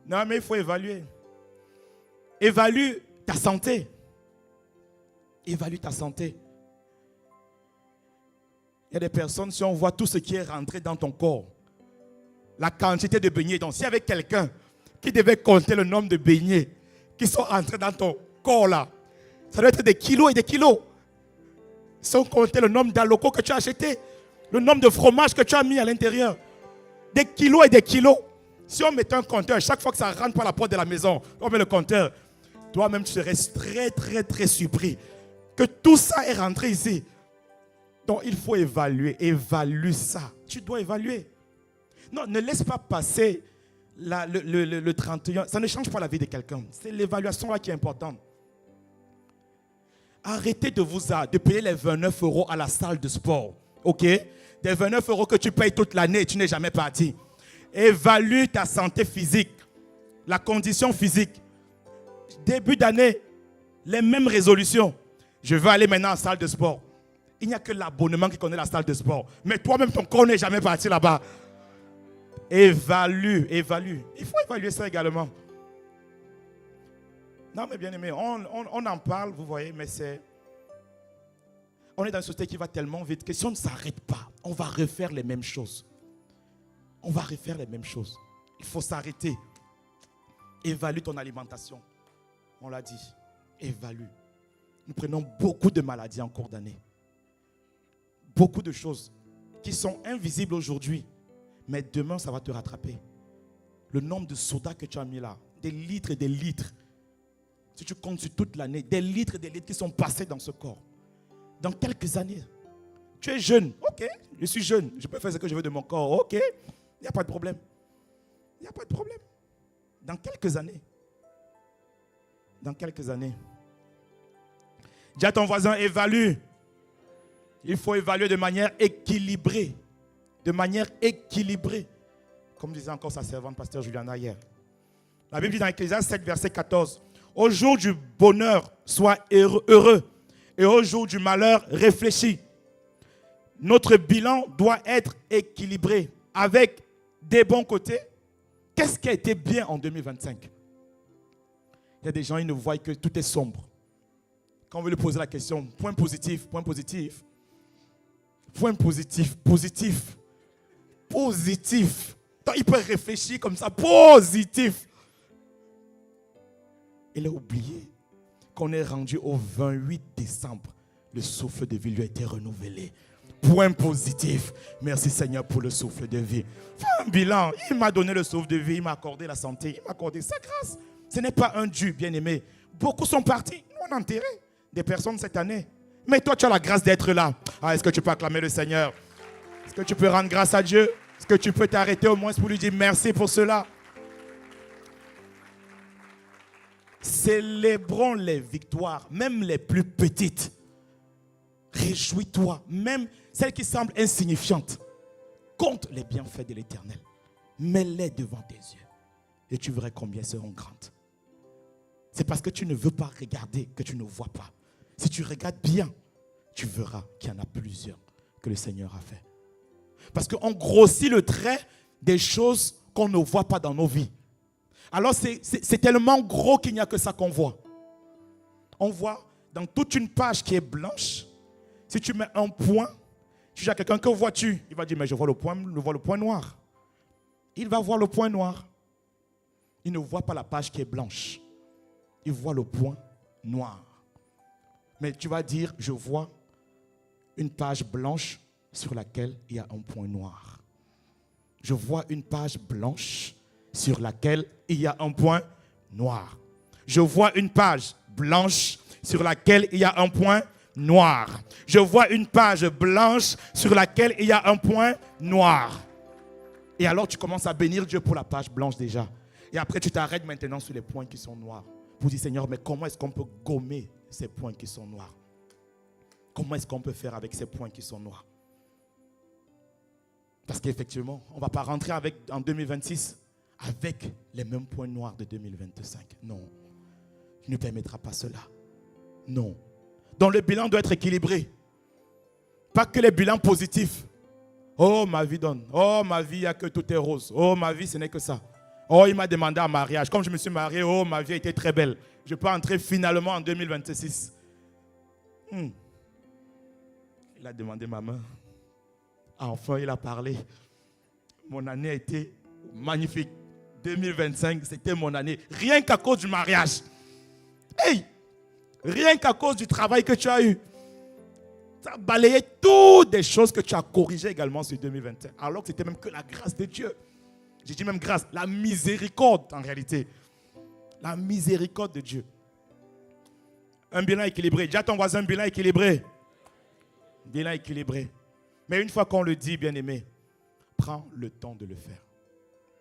Non, mais il faut évaluer. Évalue ta santé. Évalue ta santé. Il y a des personnes, si on voit tout ce qui est rentré dans ton corps, la quantité de beignets. Donc, s'il y avait quelqu'un qui devait compter le nombre de beignets qui sont entrés dans ton corps là, ça doit être des kilos et des kilos. Sans compter le nombre d'alocos que tu as acheté, le nombre de fromages que tu as mis à l'intérieur. Des kilos et des kilos. Si on mettait un compteur, chaque fois que ça rentre par la porte de la maison, on met le compteur, toi-même tu serais très très très surpris que tout ça est rentré ici. Donc il faut évaluer, évalue ça. Tu dois évaluer. Non, ne laisse pas passer le 31. Ça ne change pas la vie de quelqu'un. C'est l'évaluation là qui est importante. Arrêtez de payer les 29 € à la salle de sport. Ok? Des 29 € que tu payes toute l'année et tu n'es jamais parti. Évalue ta santé physique, la condition physique. Début d'année, les mêmes résolutions. Je veux aller maintenant en salle de sport. Il n'y a que l'abonnement qui connaît la salle de sport. Mais toi-même, ton corps n'est jamais parti là-bas. Évalue. Il faut évaluer ça également. Non, mais bien aimé, on en parle, vous voyez, mais c'est... On est dans une société qui va tellement vite que si on ne s'arrête pas, on va refaire les mêmes choses. On va refaire les mêmes choses. Il faut s'arrêter. Évalue ton alimentation. On l'a dit. Évalue. Nous prenons beaucoup de maladies en cours d'année. Beaucoup de choses qui sont invisibles aujourd'hui. Mais demain, ça va te rattraper. Le nombre de sodas que tu as mis là, des litres et des litres. Si tu comptes sur toute l'année, des litres et des litres qui sont passés dans ce corps. Dans quelques années, tu es jeune. Ok, je suis jeune. Je peux faire ce que je veux de mon corps. Ok, il n'y a pas de problème. Il n'y a pas de problème. Dans quelques années. Dans quelques années. Dis à ton voisin, évalue. Il faut évaluer de manière équilibrée. De manière équilibrée. Comme disait encore sa servante, pasteur Juliana, hier. La Bible dit dans Ecclésiaste 7, verset 14. Au jour du bonheur, sois heureux. Et au jour du malheur, réfléchis. Notre bilan doit être équilibré avec des bons côtés. Qu'est-ce qui a été bien en 2025? Il y a des gens, ils ne voient que tout est sombre. Quand on veut lui poser la question, point positif, point positif. Point positif, positif. Positif. Donc, il peut réfléchir comme ça, positif. Il a oublié qu'on est rendu au 28 décembre. Le souffle de vie lui a été renouvelé. Point positif. Merci Seigneur pour le souffle de vie. Fais un bilan. Il m'a donné le souffle de vie. Il m'a accordé la santé. Il m'a accordé sa grâce. Ce n'est pas un dû, bien-aimé. Beaucoup sont partis. Nous, on a enterré des personnes cette année. Mais toi, tu as la grâce d'être là. Ah, est-ce que tu peux acclamer le Seigneur? Est-ce que tu peux rendre grâce à Dieu? Est-ce que tu peux t'arrêter au moins pour lui dire merci pour cela? Célébrons les victoires, même les plus petites. Réjouis-toi, même celles qui semblent insignifiantes. Compte les bienfaits de l'Éternel. Mets-les devant tes yeux. Et tu verras combien elles seront grandes. C'est parce que tu ne veux pas regarder que tu ne vois pas. Si tu regardes bien, tu verras qu'il y en a plusieurs que le Seigneur a fait. Parce qu'on grossit le trait des choses qu'on ne voit pas dans nos vies. Alors c'est tellement gros qu'il n'y a que ça qu'on voit. On voit dans toute une page qui est blanche, si tu mets un point, tu dis à quelqu'un, que vois-tu? Il va dire, mais je vois le point noir. Il va voir le point noir. Il ne voit pas la page qui est blanche. Il voit le point noir. Mais tu vas dire, je vois une page blanche sur laquelle il y a un point noir. Je vois une page blanche sur laquelle il y a un point noir. Je vois une page blanche sur laquelle il y a un point noir. Je vois une page blanche sur laquelle il y a un point noir. Et alors tu commences à bénir Dieu pour la page blanche déjà. Et après tu t'arrêtes maintenant sur les points qui sont noirs. Pour dire, Seigneur, mais comment est-ce qu'on peut gommer ces points qui sont noirs? Comment est-ce qu'on peut faire avec ces points qui sont noirs? Parce qu'effectivement, on ne va pas rentrer en 2026 avec les mêmes points noirs de 2025. Non, tu ne permettras pas cela. Non. Donc le bilan doit être équilibré. Pas que les bilans positifs. Oh, ma vie donne. Oh, ma vie, il n'y a que tout est rose. Oh, ma vie, ce n'est que ça. Oh, il m'a demandé un mariage. Comme je me suis marié, oh, ma vie a été très belle. Je peux entrer finalement en 2026. Il a demandé ma main. Enfin, il a parlé. Mon année a été magnifique. 2025, c'était mon année. Rien qu'à cause du mariage. Hey! Rien qu'à cause du travail que tu as eu. Tu as balayé toutes des choses que tu as corrigées également sur 2025. Alors que c'était même que la grâce de Dieu. J'ai dit même grâce, la miséricorde en réalité. La miséricorde de Dieu. Un bilan équilibré. Dis à ton voisin, un bilan équilibré. Bilan équilibré. Mais une fois qu'on le dit, bien-aimé, prends le temps de le faire.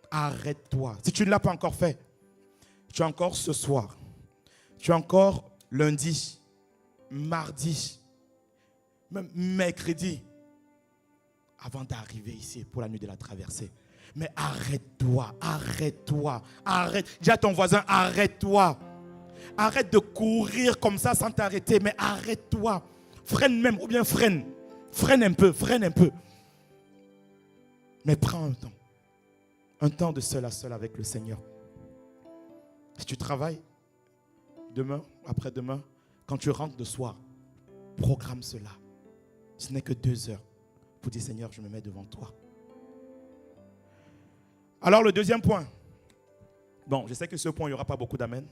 Arrête-toi. Si tu ne l'as pas encore fait, tu as encore ce soir, tu as encore lundi, mardi, même mercredi, avant d'arriver ici pour la nuit de la traversée. Mais arrête-toi, arrête-toi, arrête. Dis à ton voisin, arrête-toi. Arrête de courir comme ça sans t'arrêter, mais arrête-toi. Freine même, ou bien freine. Freine un peu, freine un peu. Mais prends un temps. Un temps de seul à seul avec le Seigneur. Si tu travailles, demain, après-demain, quand tu rentres de soir, programme cela. Ce n'est que 2 heures pour dire, Seigneur, je me mets devant toi. Alors le deuxième point. Bon, je sais que ce point, il n'y aura pas beaucoup d'amen.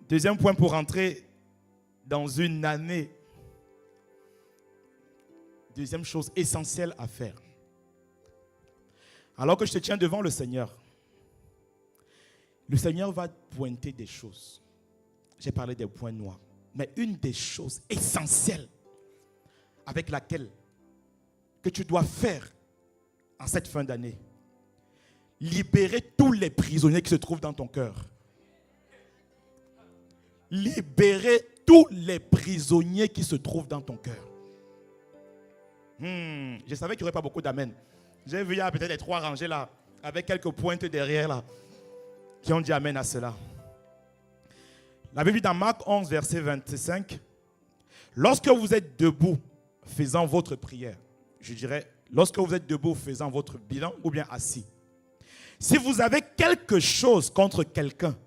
Deuxième point pour rentrer dans une année. Deuxième chose essentielle à faire. Alors que je te tiens devant le Seigneur va pointer des choses. J'ai parlé des points noirs. Mais une des choses essentielles avec laquelle que tu dois faire en cette fin d'année, libérer tous les prisonniers qui se trouvent dans ton cœur. Libérer tous les prisonniers qui se trouvent dans ton cœur. Je savais qu'il n'y aurait pas beaucoup d'amen. J'ai vu il y a peut-être les 3 rangées là, avec quelques pointes derrière là, qui ont dit amen à cela. La Bible dit dans Marc 11, verset 25, lorsque vous êtes debout faisant votre prière, je dirais, lorsque vous êtes debout faisant votre bilan ou bien assis, si vous avez quelque chose contre quelqu'un,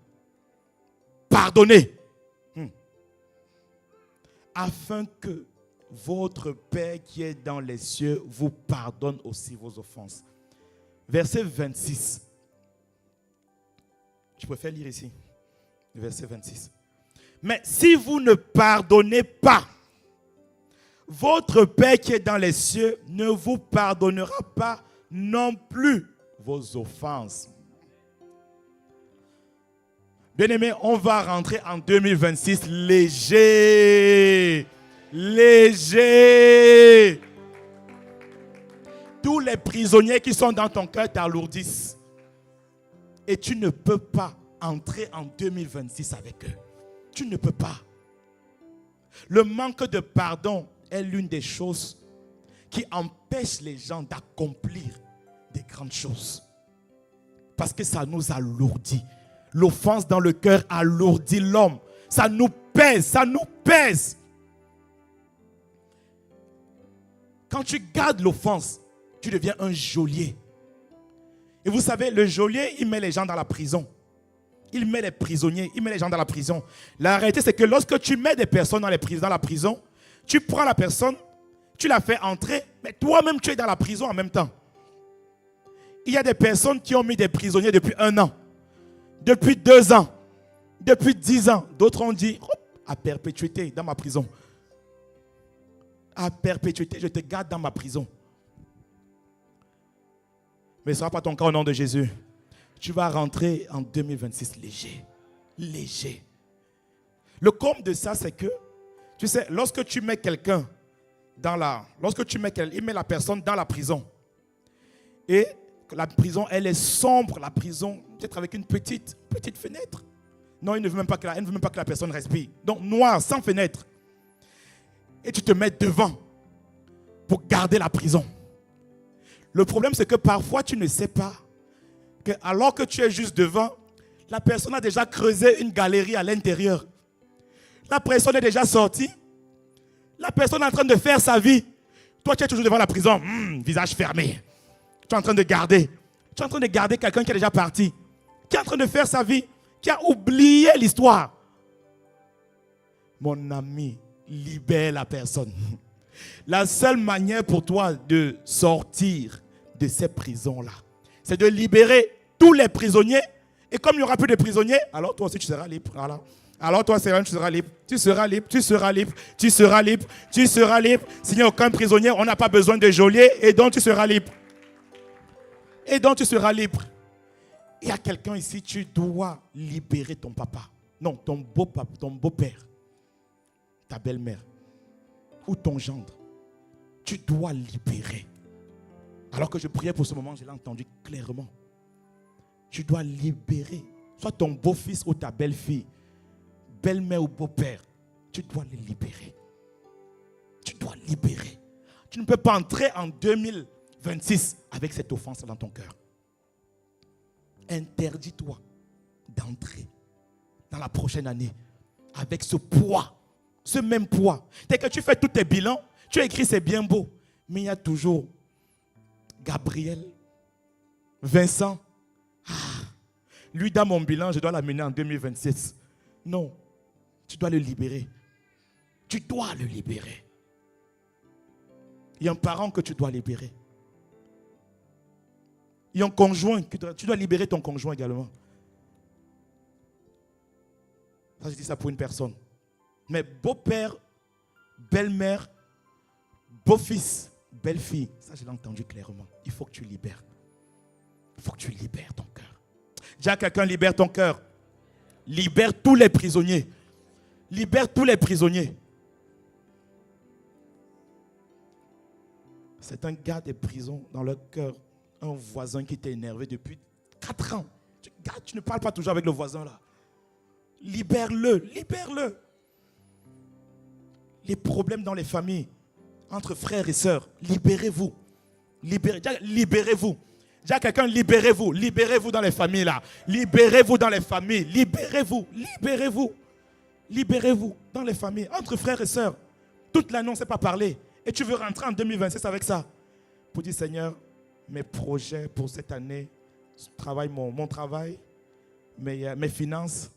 pardonnez. afin que votre Père qui est dans les cieux vous pardonne aussi vos offenses. Verset 26. Je préfère lire ici. Verset 26. Mais si vous ne pardonnez pas, votre Père qui est dans les cieux ne vous pardonnera pas non plus vos offenses. Bien-aimés, on va rentrer en 2026 léger. Léger. Tous les prisonniers qui sont dans ton cœur t'alourdissent. Et tu ne peux pas entrer en 2026 avec eux. Tu ne peux pas. Le manque de pardon est l'une des choses qui empêche les gens d'accomplir des grandes choses. Parce que ça nous alourdit. L'offense dans le cœur alourdit l'homme. Ça nous pèse, ça nous pèse. Quand tu gardes l'offense, tu deviens un geôlier. Et vous savez, le geôlier, il met les gens dans la prison. Il met les prisonniers, il met les gens dans la prison. La réalité, c'est que lorsque tu mets des personnes dans la prison, tu prends la personne, tu la fais entrer, mais toi-même, tu es dans la prison en même temps. Il y a des personnes qui ont mis des prisonniers depuis 1 an, depuis 2 ans, depuis 10 ans. D'autres ont dit, à perpétuité dans ma prison. À perpétuité, je te garde dans ma prison. Mais ce ne sera pas ton cas au nom de Jésus. Tu vas rentrer en 2026 léger. Léger. Le comble de ça, c'est que, tu sais, lorsque tu mets quelqu'un il met la personne dans la prison. Et la prison, elle est sombre, la prison, peut-être avec une petite fenêtre. Non, elle ne veut même pas que la personne respire. Donc, noir, sans fenêtre. Et tu te mets devant pour garder la prison. Le problème, c'est que parfois, tu ne sais pas que alors que tu es juste devant, la personne a déjà creusé une galerie à l'intérieur. La personne est déjà sortie. La personne est en train de faire sa vie. Toi, tu es toujours devant la prison, visage fermé. Tu es en train de garder. Tu es en train de garder quelqu'un qui est déjà parti, qui est en train de faire sa vie, qui a oublié l'histoire. Mon ami, libère la personne. La seule manière pour toi de sortir de ces prisons-là, c'est de libérer tous les prisonniers. Et comme il n'y aura plus de prisonniers, alors toi aussi tu seras libre. Voilà. Alors toi, tu seras libre. Tu seras libre, tu seras libre, tu seras libre, tu seras libre. S'il n'y a aucun prisonnier, on n'a pas besoin de geôlier et donc tu seras libre. Et donc tu seras libre. Il y a quelqu'un ici, tu dois libérer ton papa. Non, ton beau-père, ta belle-mère ou ton gendre. Tu dois libérer. Alors que je priais pour ce moment, je l'ai entendu clairement. Tu dois libérer. Soit ton beau-fils ou ta belle-fille, belle-mère ou beau-père. Tu dois les libérer. Tu dois libérer. Tu ne peux pas entrer en 2026 avec cette offense dans ton cœur. Interdis-toi d'entrer dans la prochaine année avec ce poids, ce même poids. Dès que tu fais tous tes bilans, tu as écrit c'est bien beau, mais il y a toujours Gabriel, Vincent. Lui dans mon bilan, je dois l'amener en 2026. Non, tu dois le libérer. Tu dois le libérer. Il y a un parent que tu dois libérer. Il y a un conjoint, tu dois libérer ton conjoint également. Ça, je dis ça pour une personne. Mais beau-père, belle-mère, beau-fils, belle-fille, ça je l'ai entendu clairement. Il faut que tu libères. Il faut que tu libères ton cœur. Dis à quelqu'un, libère ton cœur. Libère tous les prisonniers. Libère tous les prisonniers. C'est un gars des prisons dans leur cœur. Un voisin qui t'est énervé depuis 4 ans. Tu ne parles pas toujours avec le voisin là. Libère-le, libère-le. Les problèmes dans les familles, entre frères et sœurs, libérez-vous. Libérez-vous. Dis à quelqu'un, libérez-vous. Libérez-vous dans les familles là. Libérez-vous dans les familles. Libérez-vous. Libérez-vous. Libérez-vous dans les familles, entre frères et sœurs. Toute l'année, on ne sait pas parler. Et tu veux rentrer en 2026 avec ça. Pour dire, Seigneur, mes projets pour cette année, mon travail, mes finances.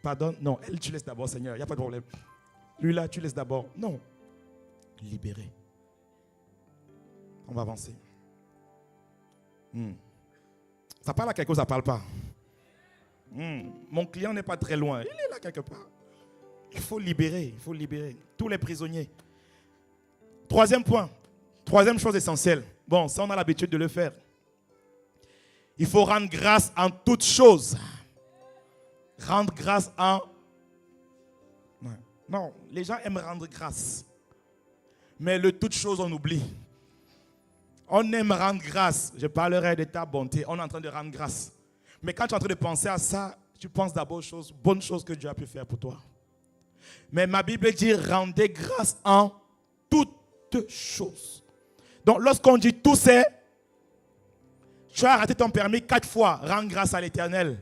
Pardon, non, elle, tu laisses d'abord, Seigneur, il n'y a pas de problème. Lui là, tu laisses d'abord. Non. Libérer. On va avancer. Ça parle à quelqu'un ou ça ne parle pas? Mon client n'est pas très loin. Il est là quelque part. Il faut libérer. Il faut libérer tous les prisonniers. Troisième point. Troisième chose essentielle. Bon, ça on a l'habitude de le faire. Il faut rendre grâce en toutes choses. Rendre grâce en... Non, les gens aiment rendre grâce. Mais le toutes choses, on oublie. On aime rendre grâce. Je parlerai de ta bonté. On est en train de rendre grâce. Mais quand tu es en train de penser à ça, tu penses d'abord aux choses, bonnes choses que Dieu a pu faire pour toi. Mais ma Bible dit, rendez grâce en toutes choses. Donc, lorsqu'on dit tout, c'est, tu as raté ton permis 4 fois, rends grâce à l'Éternel.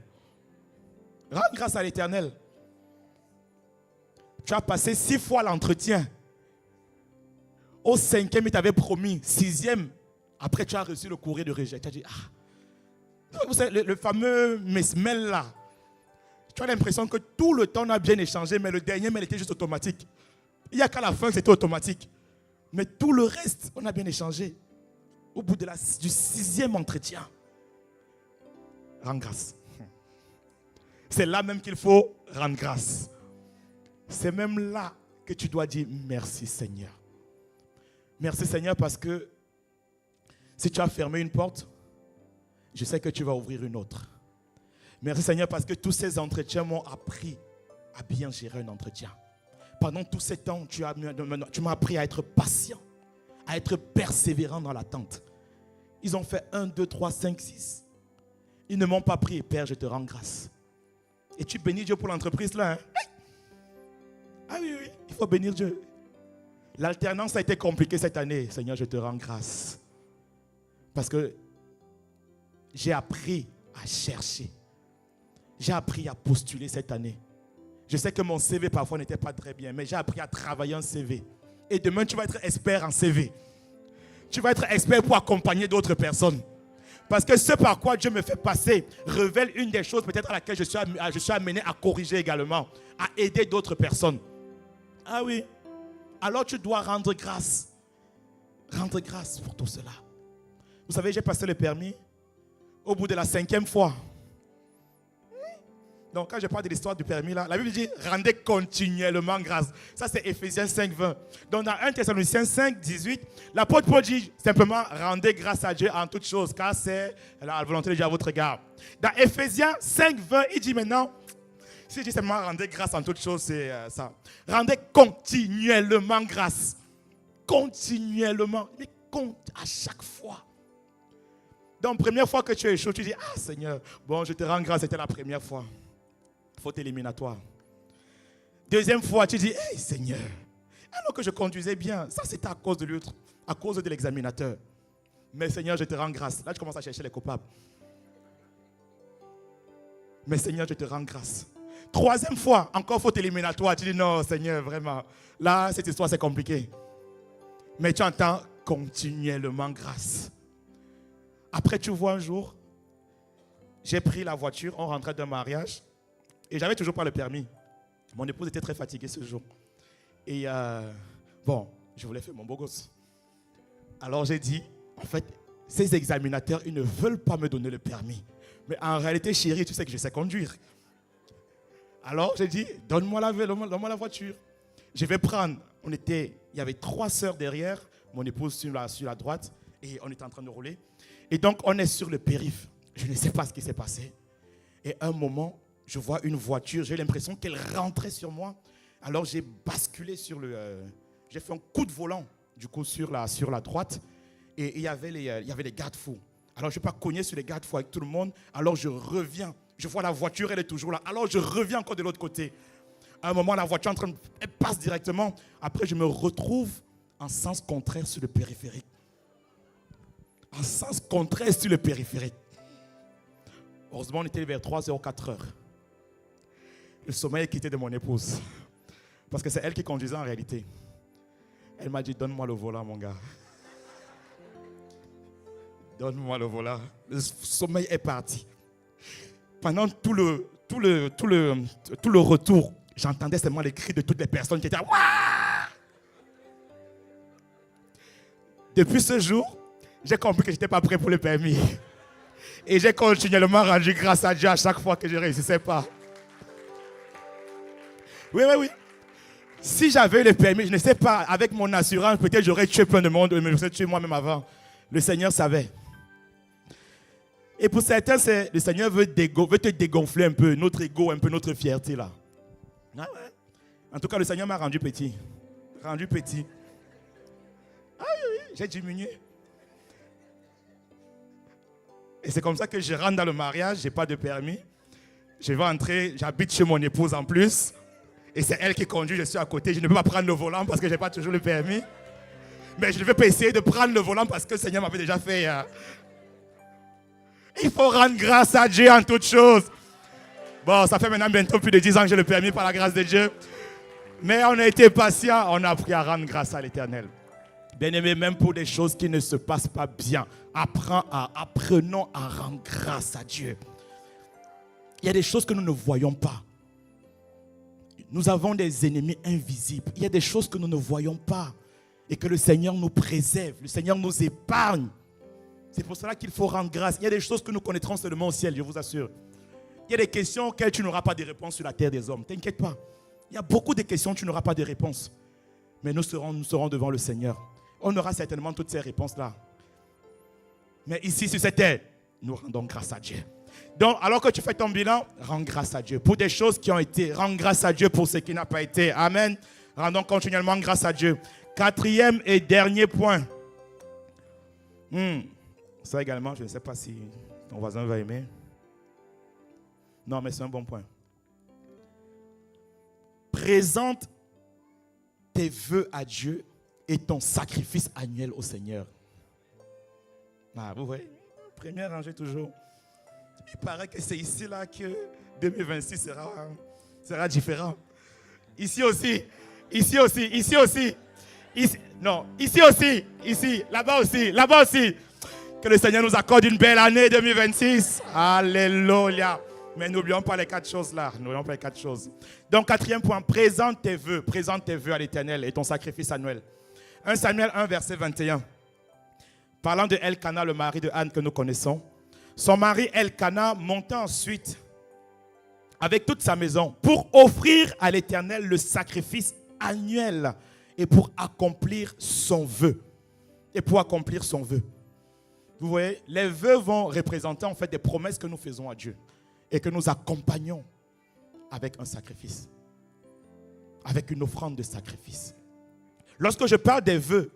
Rends grâce à l'Éternel. Tu as passé 6 fois l'entretien. Au 5e, il t'avait promis. 6e, après tu as reçu le courrier de rejet. Tu as dit, vous savez, le fameux mail là. Tu as l'impression que tout le temps on a bien échangé, mais le dernier mail était juste automatique. Il n'y a qu'à la fin que c'était automatique. Mais tout le reste, on a bien échangé. Au bout du 6e entretien, rends grâce. C'est là même qu'il faut rendre grâce. C'est même là que tu dois dire merci Seigneur. Merci Seigneur parce que si tu as fermé une porte, je sais que tu vas ouvrir une autre. Merci Seigneur parce que tous ces entretiens m'ont appris à bien gérer un entretien. Pendant tous ces temps, tu m'as appris à être patient, à être persévérant dans l'attente. Ils ont fait 1, 2, 3, 5, 6. Ils ne m'ont pas pris. Père, je te rends grâce. Et tu bénis Dieu pour l'entreprise là. Hein? Ah oui, oui, il faut bénir Dieu. L'alternance a été compliquée cette année. Seigneur, je te rends grâce. Parce que j'ai appris à chercher. J'ai appris à postuler cette année. Je sais que mon CV parfois n'était pas très bien, mais j'ai appris à travailler un CV. Et demain, tu vas être expert en CV. Tu vas être expert pour accompagner d'autres personnes. Parce que ce par quoi Dieu me fait passer révèle une des choses peut-être à laquelle je suis amené à corriger également, à aider d'autres personnes. Ah oui. Alors tu dois rendre grâce. Rendre grâce pour tout cela. Vous savez, j'ai passé le permis au bout de la 5e fois. Donc quand je parle de l'histoire du permis là, la Bible dit rendez continuellement grâce. Ça c'est Ephésiens 5, 20. Donc dans 1 Thessaloniciens 5, 18, l'apôtre Paul dit simplement rendez grâce à Dieu en toutes choses, car c'est la volonté de Dieu à votre égard. Dans Ephésiens 5, 20, il dit maintenant, si je dis simplement rendez grâce en toutes choses, c'est ça. Rendez continuellement grâce. Continuellement. Mais compte à chaque fois. Donc première fois que tu échoues, tu dis, ah Seigneur, bon je te rends grâce, c'était la première fois. Faute éliminatoire. Deuxième fois, tu dis, hey Seigneur, alors que je conduisais bien, ça c'était à cause de l'autre, à cause de l'examinateur. Mais Seigneur, je te rends grâce. Là, tu commences à chercher les coupables. Mais Seigneur, je te rends grâce. Troisième fois, encore faute éliminatoire. Tu dis, non Seigneur, vraiment, là, cette histoire c'est compliqué. Mais tu entends continuellement grâce. Après, tu vois un jour, j'ai pris la voiture, on rentrait d'un mariage. Et j'avais toujours pas le permis. Mon épouse était très fatiguée ce jour. Et bon, je voulais faire mon beau gosse. Alors j'ai dit, en fait, ces examinateurs, ils ne veulent pas me donner le permis. Mais en réalité, chérie, tu sais que je sais conduire. Alors j'ai dit, donne-moi la voiture. Je vais prendre. Il y avait 3 sœurs derrière, mon épouse sur la droite, et on était en train de rouler. Et donc, on est sur le périph'. Je ne sais pas ce qui s'est passé. Et à un moment, je vois une voiture, j'ai l'impression qu'elle rentrait sur moi. Alors j'ai basculé j'ai fait un coup de volant, du coup, sur la droite. Et il y avait les garde-fous. Alors je ne vais pas cogner sur les garde-fous avec tout le monde. Alors je reviens. Je vois la voiture, elle est toujours là. Alors je reviens encore de l'autre côté. À un moment, la voiture elle passe directement. Après, je me retrouve en sens contraire sur le périphérique. En sens contraire sur le périphérique. Heureusement, on était vers 3h ou 4h. Le sommeil est quitté de mon épouse. Parce que c'est elle qui conduisait en réalité. Elle m'a dit, donne-moi le volant, mon gars. Donne-moi le volant. Le sommeil est parti. Pendant tout le retour, J'entendais seulement les cris de toutes les personnes qui étaient là. Wouah! Depuis ce jour, j'ai compris que je n'étais pas prêt pour le permis. Et j'ai continuellement rendu grâce à Dieu à chaque fois que je ne réussissais pas. Oui. Si j'avais le permis, je ne sais pas, avec mon assurance, peut-être j'aurais tué plein de monde, mais j'aurais tué moi-même avant. Le Seigneur savait. Et pour certains, le Seigneur veut te dégonfler un peu, notre ego, un peu notre fierté là. Ah ouais. En tout cas, le Seigneur m'a rendu petit. Ah oui, j'ai diminué. Et c'est comme ça que je rentre dans le mariage, je n'ai pas de permis. Je vais entrer, j'habite chez mon épouse en plus. Et c'est elle qui conduit, je suis à côté. Je ne peux pas prendre le volant parce que je n'ai pas toujours le permis. Mais je ne vais pas essayer de prendre le volant parce que le Seigneur m'avait déjà fait. Il faut rendre grâce à Dieu en toutes choses. Bon, ça fait maintenant bientôt plus de 10 ans que j'ai le permis par la grâce de Dieu. Mais on a été patient, on a appris à rendre grâce à l'Éternel. Bien-aimé, même pour des choses qui ne se passent pas bien, apprenons à rendre grâce à Dieu. Il y a des choses que nous ne voyons pas. Nous avons des ennemis invisibles. Il y a des choses que nous ne voyons pas et que le Seigneur nous préserve, le Seigneur nous épargne. C'est pour cela qu'il faut rendre grâce. Il y a des choses que nous connaîtrons seulement au ciel, je vous assure. Il y a des questions auxquelles tu n'auras pas de réponse sur la terre des hommes. T'inquiète pas. Il y a beaucoup de questions, tu n'auras pas de réponse. Mais nous serons devant le Seigneur. On aura certainement toutes ces réponses-là. Mais ici, sur cette terre, nous rendons grâce à Dieu. Donc, alors que tu fais ton bilan, rends grâce à Dieu. Pour des choses qui ont été, rends grâce à Dieu pour ce qui n'a pas été. Amen. Rendons continuellement grâce à Dieu. 4e et dernier point. Ça également, je ne sais pas si ton voisin va aimer. Non, mais c'est un bon point. Présente tes vœux à Dieu et ton sacrifice annuel au Seigneur. Ah, vous voyez, premier rangée toujours. Il paraît que c'est ici là que 2026 sera différent. Ici aussi, ici aussi, ici aussi. Non, ici aussi, ici, là-bas aussi. Que le Seigneur nous accorde une belle année 2026. Alléluia. Mais n'oublions pas les 4 choses là. N'oublions pas les 4 choses. Donc, 4e point, présente tes vœux à l'Éternel et ton sacrifice annuel. 1 Samuel 1, verset 21. Parlant de Elkana, le mari de Anne que nous connaissons. Son mari Elkana monta ensuite avec toute sa maison pour offrir à l'Éternel le sacrifice annuel et pour accomplir son vœu. Vous voyez, les vœux vont représenter en fait des promesses que nous faisons à Dieu et que nous accompagnons avec un sacrifice, avec une offrande de sacrifice. Lorsque je parle des vœux,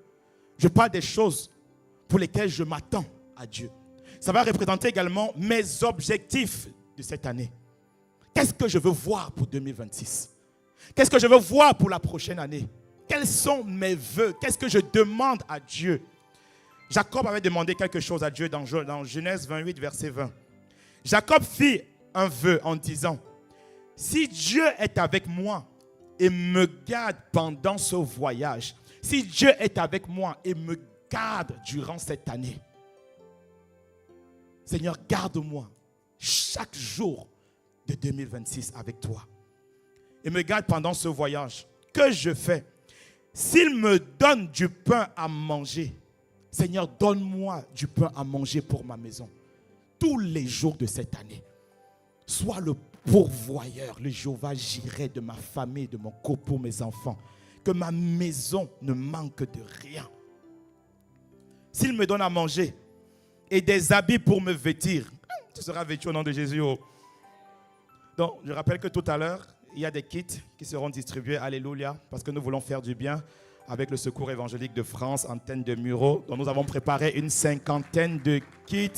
je parle des choses pour lesquelles je m'attends à Dieu. Ça va représenter également mes objectifs de cette année. Qu'est-ce que je veux voir pour 2026? Qu'est-ce que je veux voir pour la prochaine année? Quels sont mes vœux? Qu'est-ce que je demande à Dieu? Jacob avait demandé quelque chose à Dieu dans Genèse 28, verset 20. Jacob fit un vœu en disant, si Dieu est avec moi et me garde pendant ce voyage, si Dieu est avec moi et me garde durant cette année, Seigneur, garde-moi chaque jour de 2026 avec toi. Et me garde pendant ce voyage. Que je fais? S'il me donne du pain à manger, Seigneur, donne-moi du pain à manger pour ma maison. Tous les jours de cette année. Sois le pourvoyeur, le Jéhovah Jireh de ma famille, de mon couple, pour mes enfants. Que ma maison ne manque de rien. S'il me donne à manger et des habits pour me vêtir, tu seras vêtu au nom de Jésus. Donc, je rappelle que tout à l'heure, il y a des kits qui seront distribués. Alléluia, parce que nous voulons faire du bien avec le Secours évangélique de France, antenne de Muro. Donc, nous avons préparé une 50aine de kits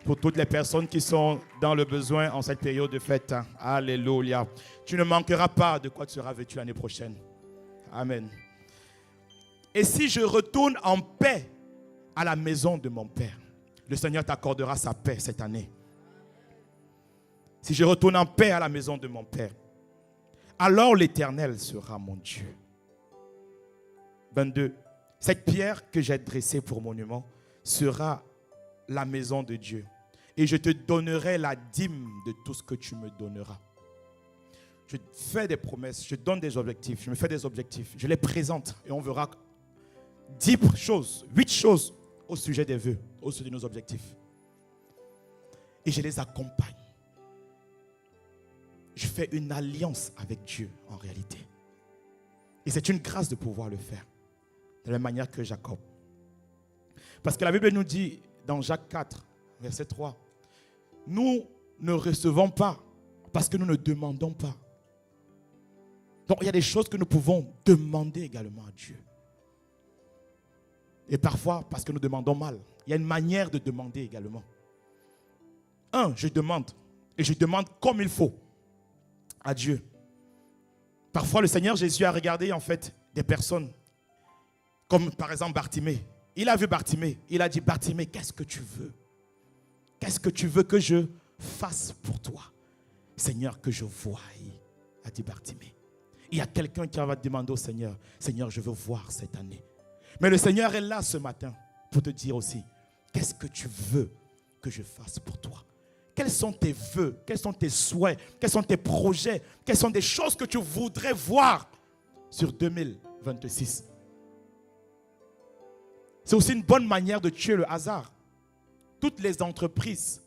pour toutes les personnes qui sont dans le besoin en cette période de fête. Alléluia. Tu ne manqueras pas de quoi tu seras vêtu l'année prochaine. Amen. Et si je retourne en paix à la maison de mon Père, le Seigneur t'accordera sa paix cette année. Si je retourne en paix à la maison de mon Père, alors l'Éternel sera mon Dieu. 22. Cette pierre que j'ai dressée pour monument sera la maison de Dieu. Et je te donnerai la dîme de tout ce que tu me donneras. je fais des promesses, je donne des objectifs, je me fais des objectifs, je les présente et on verra 10 choses, 8 choses au sujet des vœux, au sujet de nos objectifs. Et je les accompagne. Je fais une alliance avec Dieu en réalité. Et c'est une grâce de pouvoir le faire de la manière que Jacob. Parce que la Bible nous dit dans Jacques 4, verset 3, nous ne recevons pas parce que nous ne demandons pas. Donc il y a des choses que nous pouvons demander également à Dieu. Et parfois parce que nous demandons mal. Il y a une manière de demander également. Je demande. Et je demande comme il faut à Dieu. Parfois le Seigneur Jésus a regardé en fait des personnes comme par exemple Bartimée. Il a vu Bartimée. Il a dit, Bartimée, qu'est-ce que tu veux? Qu'est-ce que tu veux que je fasse pour toi? Seigneur, que je voie, a dit Bartimée. Il y a quelqu'un qui va demander au Seigneur, Seigneur, je veux voir cette année. Mais le Seigneur est là ce matin pour te dire aussi, qu'est-ce que tu veux que je fasse pour toi? Quels sont tes vœux? Quels sont tes souhaits? Quels sont tes projets? Quelles sont des choses que tu voudrais voir sur 2026? C'est aussi une bonne manière de tuer le hasard. Toutes les entreprises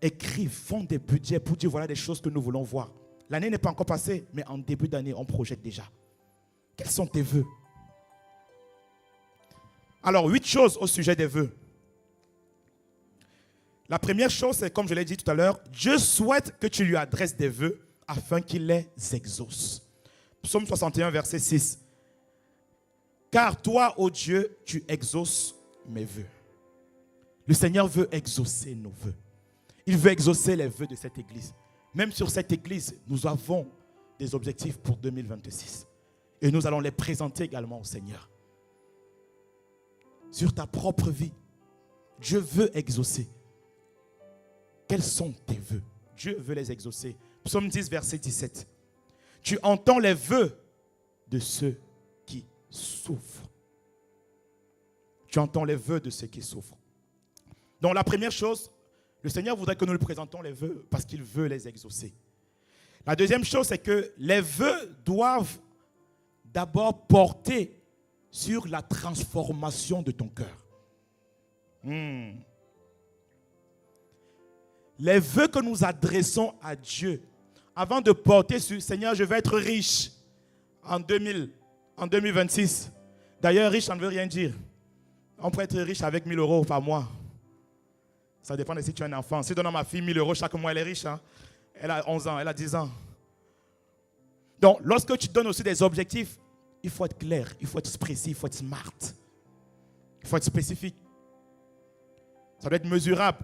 écrivent, font des budgets pour dire voilà des choses que nous voulons voir. L'année n'est pas encore passée, mais en début d'année, on projette déjà. Quels sont tes vœux? Alors, 8 choses au sujet des vœux. La première chose, c'est comme je l'ai dit tout à l'heure, Dieu souhaite que tu lui adresses des vœux afin qu'il les exauce. Psaume 61, verset 6. Car toi, ô Dieu, tu exauces mes vœux. Le Seigneur veut exaucer nos vœux. Il veut exaucer les vœux de cette église. Même sur cette église, nous avons des objectifs pour 2026. Et nous allons les présenter également au Seigneur. Sur ta propre vie, Dieu veut exaucer. Quels sont tes vœux? Dieu veut les exaucer. Psaume 10, verset 17. Tu entends les vœux de ceux qui souffrent. Tu entends les vœux de ceux qui souffrent. Donc la première chose, le Seigneur voudrait que nous lui présentons les vœux parce qu'il veut les exaucer. La deuxième chose, c'est que les vœux doivent d'abord porter sur la transformation de ton cœur. Les vœux que nous adressons à Dieu, avant de porter sur Seigneur, je vais être riche en 2026. D'ailleurs, riche, ça ne veut rien dire. On peut être riche avec 1000 euros par mois. Ça dépend de si tu es un enfant. Si je donne à ma fille 1000 euros chaque mois, elle est riche. Hein? Elle a 11 ans, elle a 10 ans. Donc, lorsque tu donnes aussi des objectifs, il faut être clair, il faut être précis, il faut être smart. Il faut être spécifique. Ça doit être mesurable.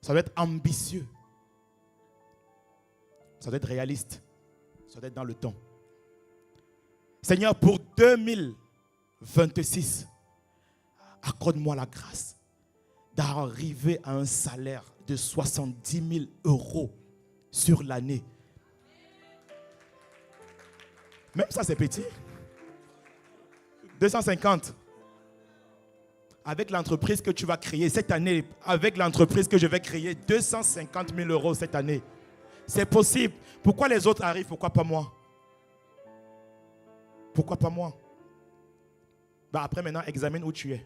Ça doit être ambitieux. Ça doit être réaliste. Ça doit être dans le temps. Seigneur, pour 2026, accorde-moi la grâce d'arriver à un salaire de 70 000 euros sur l'année. Même ça, c'est petit. 250. Avec l'entreprise que tu vas créer cette année, avec l'entreprise que je vais créer, 250 000 euros cette année. C'est possible. Pourquoi les autres arrivent? Pourquoi pas moi? Pourquoi pas moi? Après, maintenant, examine où tu es.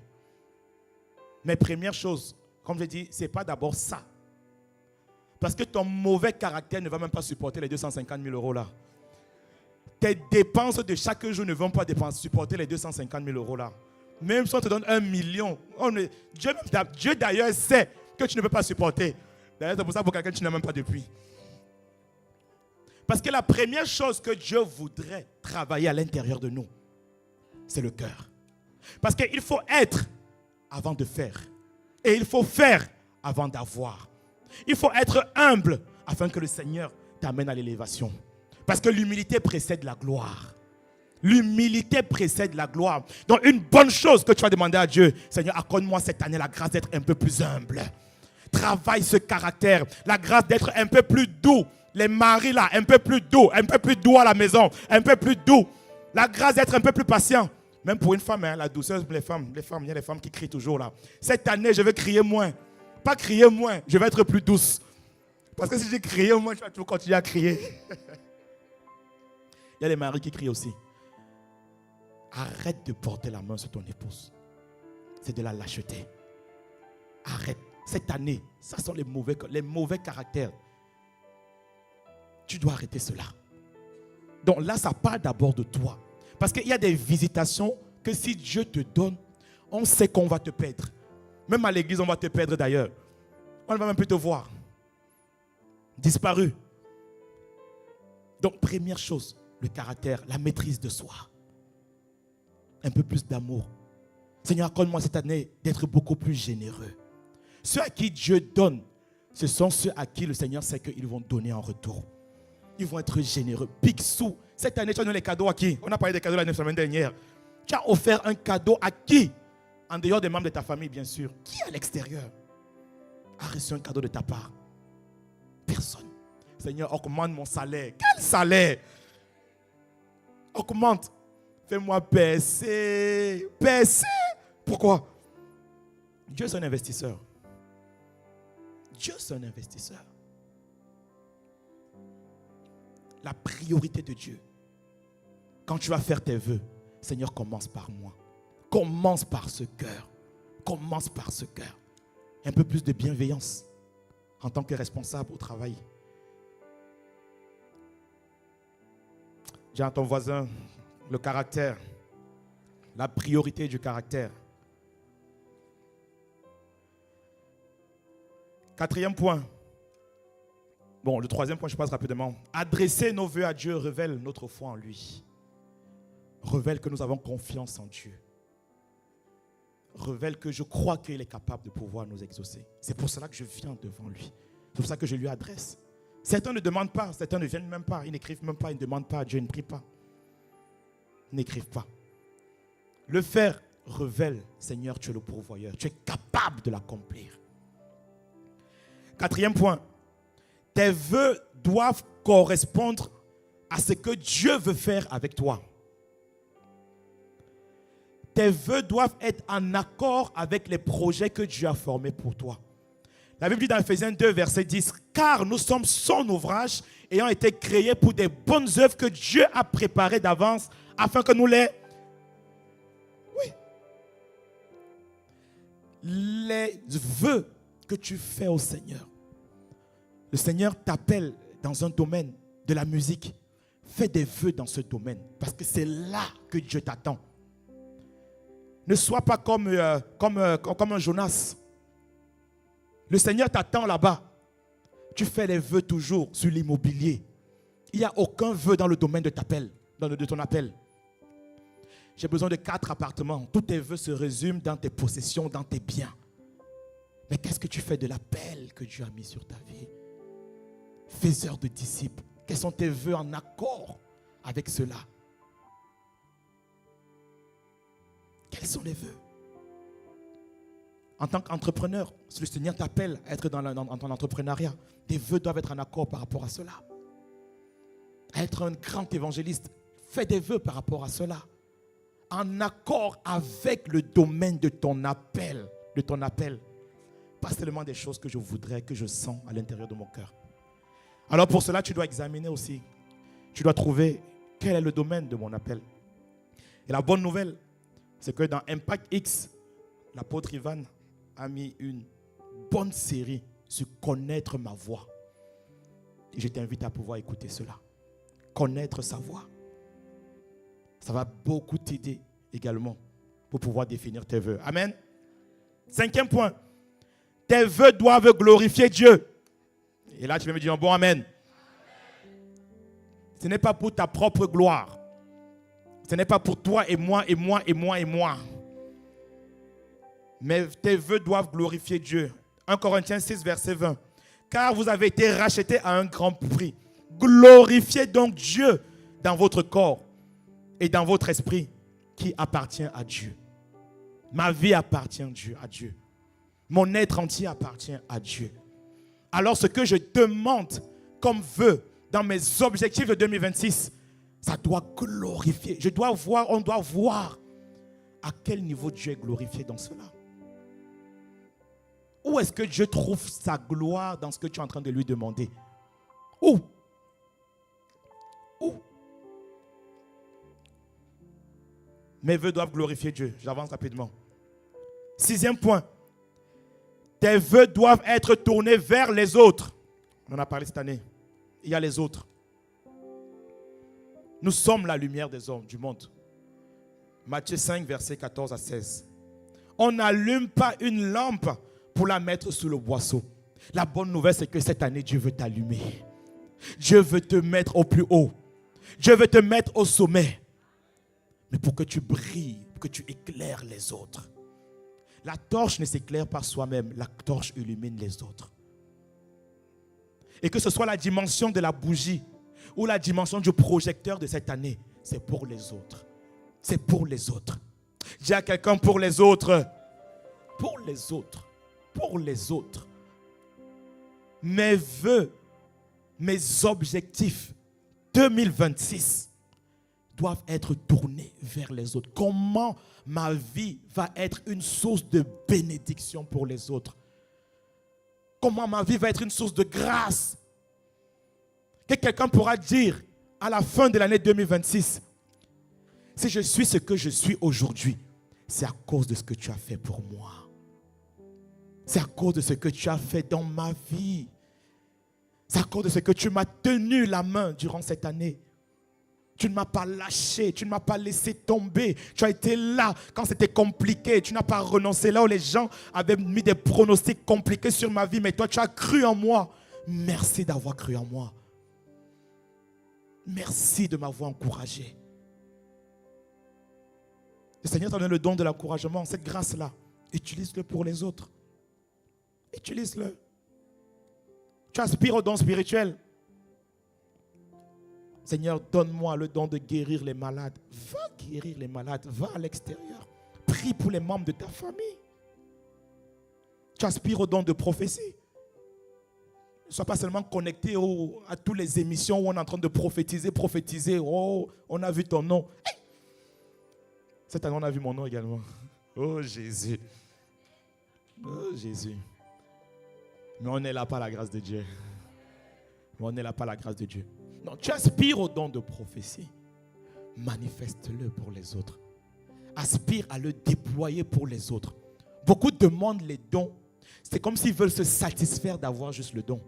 Mais première chose, comme je dis, ce n'est pas d'abord ça. Parce que ton mauvais caractère ne va même pas supporter les 250 000 euros là. Tes dépenses de chaque jour ne vont pas supporter les 250 000 euros là. Même si on te donne 1 million, Dieu d'ailleurs sait que tu ne peux pas supporter. D'ailleurs, c'est pour ça que pour quelqu'un, tu n'as même pas de puits. Parce que la première chose que Dieu voudrait travailler à l'intérieur de nous, c'est le cœur. Parce qu'il faut être avant de faire. Et il faut faire avant d'avoir. Il faut être humble afin que le Seigneur t'amène à l'élévation. Parce que l'humilité précède la gloire. L'humilité précède la gloire. Donc une bonne chose que tu vas demander à Dieu, Seigneur, accorde-moi cette année la grâce d'être un peu plus humble. Travaille ce caractère, la grâce d'être un peu plus doux. Les maris là, un peu plus doux à la maison, un peu plus doux. La grâce d'être un peu plus patient. Même pour une femme, hein, la douceur, les femmes, il y a des femmes qui crient toujours là. Cette année, je vais crier moins. Pas crier moins, je vais être plus douce. Parce que si j'ai crié, moi, je vais toujours continuer à crier. Il y a les maris qui crient aussi. Arrête de porter la main sur ton épouse. C'est de la lâcheté. Arrête. Cette année, ça sont les mauvais caractères. Tu dois arrêter cela. Donc là, ça part d'abord de toi. Parce qu'il y a des visitations que si Dieu te donne, on sait qu'on va te perdre. Même à l'église, on va te perdre d'ailleurs. On ne va même plus te voir. Disparu. Donc, première chose, le caractère, la maîtrise de soi. Un peu plus d'amour. Seigneur, accorde-moi cette année d'être beaucoup plus généreux. Ceux à qui Dieu donne, ce sont ceux à qui le Seigneur sait qu'ils vont donner en retour. Ils vont être généreux. Picsou. Cette année, tu as donné les cadeaux à qui? On a parlé des cadeaux la semaine dernière. Tu as offert un cadeau à qui? En dehors des membres de ta famille, bien sûr. Qui à l'extérieur a reçu un cadeau de ta part? Personne. Seigneur, augmente mon salaire. Quel salaire? Augmente. Fais-moi percer. Percer. Pourquoi? Dieu, c'est un investisseur. Dieu, c'est un investisseur. La priorité de Dieu. Quand tu vas faire tes vœux, Seigneur, commence par moi. Commence par ce cœur. Commence par ce cœur. Un peu plus de bienveillance en tant que responsable au travail. Dis à ton voisin, le caractère, la priorité du caractère. Quatrième point. Bon, le troisième point, je passe rapidement. Adresser nos vœux à Dieu révèle notre foi en lui. Révèle que nous avons confiance en Dieu. Révèle que je crois qu'il est capable de pouvoir nous exaucer. C'est pour cela que je viens devant lui. C'est pour ça que je lui adresse. Certains ne demandent pas, certains ne viennent même pas, ils n'écrivent même pas, ils ne demandent pas à Dieu, ils ne prient pas. Ils n'écrivent pas. Le faire révèle, Seigneur, tu es le pourvoyeur. Tu es capable de l'accomplir. Quatrième point. Tes vœux doivent correspondre à ce que Dieu veut faire avec toi. Tes vœux doivent être en accord avec les projets que Dieu a formés pour toi. La Bible dit dans Ephésiens 2, verset 10, « Car nous sommes son ouvrage, ayant été créés pour des bonnes œuvres que Dieu a préparées d'avance, afin que nous les... » Oui. Les vœux que tu fais au Seigneur. Le Seigneur t'appelle dans un domaine de la musique. Fais des vœux dans ce domaine, parce que c'est là que Dieu t'attend. Ne sois pas comme un Jonas. Le Seigneur t'attend là-bas. Tu fais les vœux toujours sur l'immobilier. Il n'y a aucun vœu dans le domaine de ton appel. J'ai besoin de 4 appartements. Tous tes vœux se résument dans tes possessions, dans tes biens. Mais qu'est-ce que tu fais de l'appel que Dieu a mis sur ta vie? Faiseur de disciples. Quels sont tes vœux en accord avec cela? Quels sont les vœux? En tant qu'entrepreneur, si le Seigneur t'appelle à être dans ton entrepreneuriat, tes vœux doivent être en accord par rapport à cela. À être un grand évangéliste, fais des vœux par rapport à cela. En accord avec le domaine de ton appel. Pas seulement des choses que je voudrais, que je sens à l'intérieur de mon cœur. Alors pour cela, tu dois examiner aussi. Tu dois trouver quel est le domaine de mon appel. Et la bonne nouvelle, c'est que dans Impact X, l'apôtre Ivan a mis une bonne série sur connaître ma voix. Et je t'invite à pouvoir écouter cela. Connaître sa voix. Ça va beaucoup t'aider également pour pouvoir définir tes vœux. Amen. 5e point. Tes vœux doivent glorifier Dieu. Et là, tu vas me dire un bon amen. Ce n'est pas pour ta propre gloire. Ce n'est pas pour toi et moi et moi et moi et moi. Mais tes vœux doivent glorifier Dieu. 1 Corinthiens 6, verset 20. Car vous avez été rachetés à un grand prix. Glorifiez donc Dieu dans votre corps et dans votre esprit qui appartient à Dieu. Ma vie appartient à Dieu. Mon être entier appartient à Dieu. Alors ce que je demande comme vœu dans mes objectifs de 2026, ça doit glorifier. On doit voir à quel niveau Dieu est glorifié dans cela. Où est-ce que Dieu trouve sa gloire dans ce que tu es en train de lui demander? Où? Où? Mes vœux doivent glorifier Dieu. J'avance rapidement. 6e point. Tes vœux doivent être tournés vers les autres. On en a parlé cette année. Il y a les autres. Nous sommes la lumière des hommes, du monde. Matthieu 5, versets 14 à 16. On n'allume pas une lampe pour la mettre sous le boisseau. La bonne nouvelle, c'est que cette année, Dieu veut t'allumer. Dieu veut te mettre au plus haut. Dieu veut te mettre au sommet. Mais pour que tu brilles, pour que tu éclaires les autres. La torche ne s'éclaire pas soi-même. La torche illumine les autres. Et que ce soit la dimension de la bougie ou la dimension du projecteur de cette année, c'est pour les autres. C'est pour les autres. Dis à quelqu'un pour les autres. Pour les autres. Pour les autres. Mes vœux, mes objectifs 2026 doivent être tournés vers les autres. Comment ma vie va être une source de bénédiction pour les autres? Comment ma vie va être une source de grâce? Que quelqu'un pourra dire à la fin de l'année 2026, si je suis ce que je suis aujourd'hui, c'est à cause de ce que tu as fait pour moi. C'est à cause de ce que tu as fait dans ma vie. C'est à cause de ce que tu m'as tenu la main durant cette année. Tu ne m'as pas lâché, tu ne m'as pas laissé tomber. Tu as été là quand c'était compliqué. Tu n'as pas renoncé là où les gens avaient mis des pronostics compliqués sur ma vie. Mais toi, tu as cru en moi. Merci d'avoir cru en moi. Merci de m'avoir encouragé. Le Seigneur t'a donné le don de l'encouragement, cette grâce-là. Utilise-le pour les autres. Utilise-le. Tu aspires au don spirituel. Seigneur, donne-moi le don de guérir les malades. Va guérir les malades. Va à l'extérieur. Prie pour les membres de ta famille. Tu aspires au don de prophétie. Ne sois pas seulement connecté à toutes les émissions où on est en train de prophétiser. Oh, on a vu ton nom. Hey! Cette année, on a vu mon nom également. Oh Jésus. Oh Jésus. Mais on n'est là par la grâce de Dieu. Mais on n'est là par la grâce de Dieu. Non, tu aspires au don de prophétie. Manifeste-le pour les autres. Aspire à le déployer pour les autres. Beaucoup demandent les dons. C'est comme s'ils veulent se satisfaire d'avoir juste le don.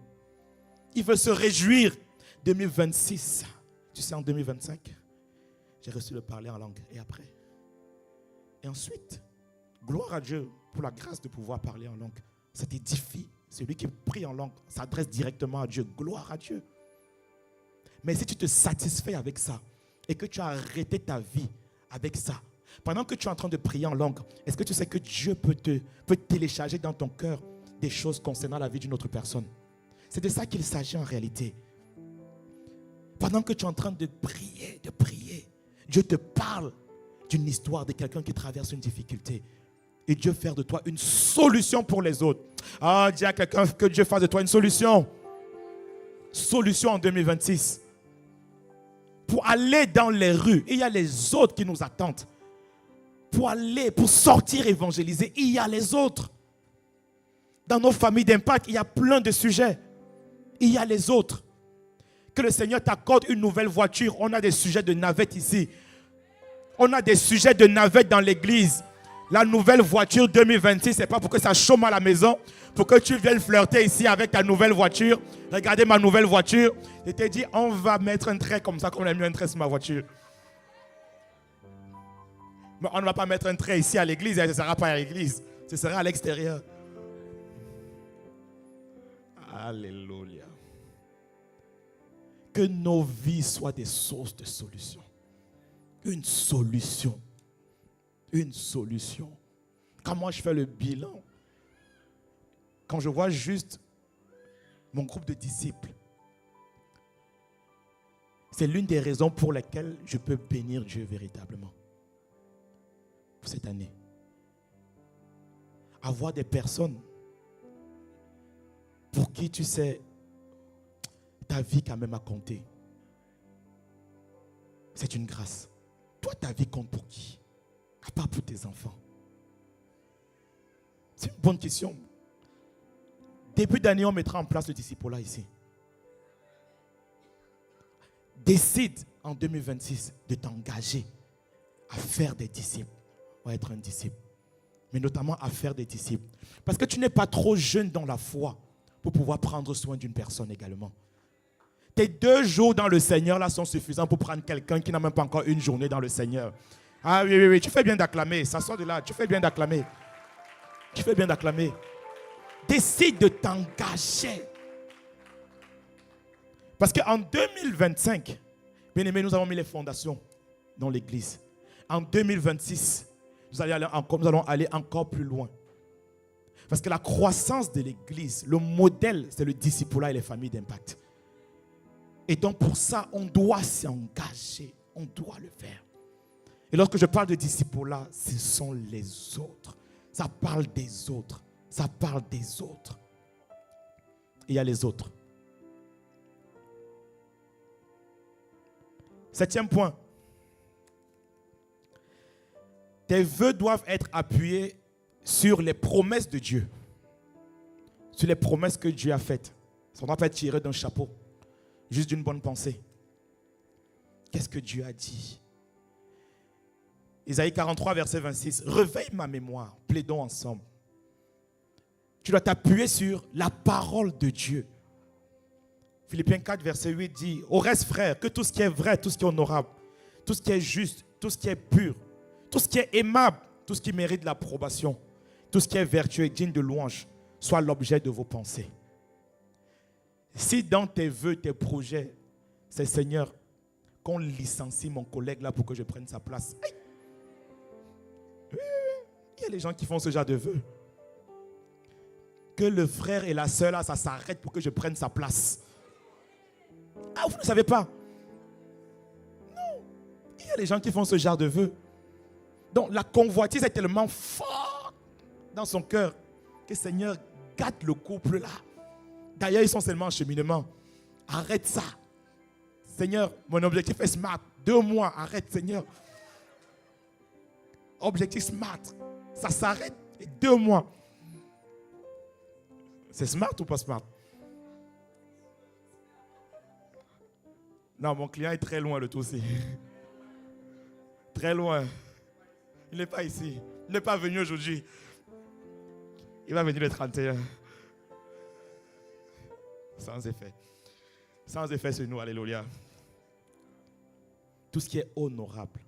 Ils veulent se réjouir. 2026. Tu sais, en 2025, j'ai reçu le parler en langue. Et après? Et ensuite, gloire à Dieu pour la grâce de pouvoir parler en langue. Ça t'édifie. Celui qui prie en langue s'adresse directement à Dieu. Gloire à Dieu. Mais si tu te satisfais avec ça et que tu as arrêté ta vie avec ça, pendant que tu es en train de prier en langue, est-ce que tu sais que Dieu peut télécharger dans ton cœur des choses concernant la vie d'une autre personne? C'est de ça qu'il s'agit en réalité. Pendant que tu es en train de prier, Dieu te parle d'une histoire de quelqu'un qui traverse une difficulté. Et Dieu fait de toi une solution pour les autres. Ah, dis à quelqu'un que Dieu fasse de toi une solution. Solution en 2026. Pour aller dans les rues, il y a les autres qui nous attendent. Pour sortir évangéliser, il y a les autres. Dans nos familles d'impact, il y a plein de sujets. Il y a les autres. Que le Seigneur t'accorde une nouvelle voiture. On a des sujets de navette ici. On a des sujets de navette dans l'église. La nouvelle voiture 2026, c'est pas pour que ça chôme à la maison, pour que tu viennes flirter ici avec ta nouvelle voiture. Regardez ma nouvelle voiture. Je t'ai dit, on va mettre un trait comme ça, comme on a mis un trait sur ma voiture. Mais on ne va pas mettre un trait ici à l'église, ce ne sera pas à l'église, ce sera à l'extérieur. Alléluia. Que nos vies soient des sources de solutions. Une solution. Une solution. Quand moi je fais le bilan, quand je vois juste mon groupe de disciples, c'est l'une des raisons pour lesquelles je peux bénir Dieu véritablement. Pour cette année. Avoir des personnes pour qui tu sais, ta vie quand même a compté. C'est une grâce. Toi, ta vie compte pour qui? À part pour tes enfants. C'est une bonne question. Début d'année, on mettra en place le disciple-là ici. Décide en 2026 de t'engager à faire des disciples, à être un disciple, mais notamment à faire des disciples. Parce que tu n'es pas trop jeune dans la foi pour pouvoir prendre soin d'une personne également. Tes 2 jours dans le Seigneur là sont suffisants pour prendre quelqu'un qui n'a même pas encore une journée dans le Seigneur. Ah oui, oui, oui, tu fais bien d'acclamer, ça sort de là, tu fais bien d'acclamer. Tu fais bien d'acclamer. Décide de t'engager. Parce qu'en 2025, bien aimé, nous avons mis les fondations dans l'église. En 2026, nous allons aller encore plus loin. Parce que la croissance de l'église, le modèle, c'est le discipulat et les familles d'impact. Et donc pour ça, on doit s'engager. On doit le faire. Et lorsque je parle de discipulat, ce sont les autres. Ça parle des autres. Ça parle des autres. Et il y a les autres. 7e point. Tes vœux doivent être appuyés sur les promesses de Dieu. Sur les promesses que Dieu a faites. Ça ne doit pas être tiré d'un chapeau. Juste d'une bonne pensée. Qu'est-ce que Dieu a dit? Isaïe 43, verset 26. Réveille ma mémoire. Plaidons ensemble. Tu dois t'appuyer sur la parole de Dieu. Philippiens 4, verset 8 dit, au reste, frère, que tout ce qui est vrai, tout ce qui est honorable, tout ce qui est juste, tout ce qui est pur, tout ce qui est aimable, tout ce qui mérite l'approbation, tout ce qui est vertueux et digne de louange, soit l'objet de vos pensées. Si dans tes vœux, tes projets, c'est Seigneur, qu'on licencie mon collègue là pour que je prenne sa place. Aïe. Oui, il y a les gens qui font ce genre de vœux. Que le frère et la sœur là, ça s'arrête pour que je prenne sa place. Ah, vous ne savez pas? Non. Il y a des gens qui font ce genre de vœux. Donc la convoitise est tellement forte dans son cœur que Seigneur gâte le couple là. D'ailleurs, ils sont seulement en cheminement. Arrête ça. Seigneur, mon objectif est smart. 2 mois, arrête Seigneur. Objectif smart. Ça s'arrête. 2 mois. C'est smart ou pas smart? Non, mon client est très loin, le tout aussi. Très loin. Il n'est pas ici. Il n'est pas venu aujourd'hui. Il va venir le 31. Sans effet. Sans effet sur nous, alléluia. Tout ce qui est honorable,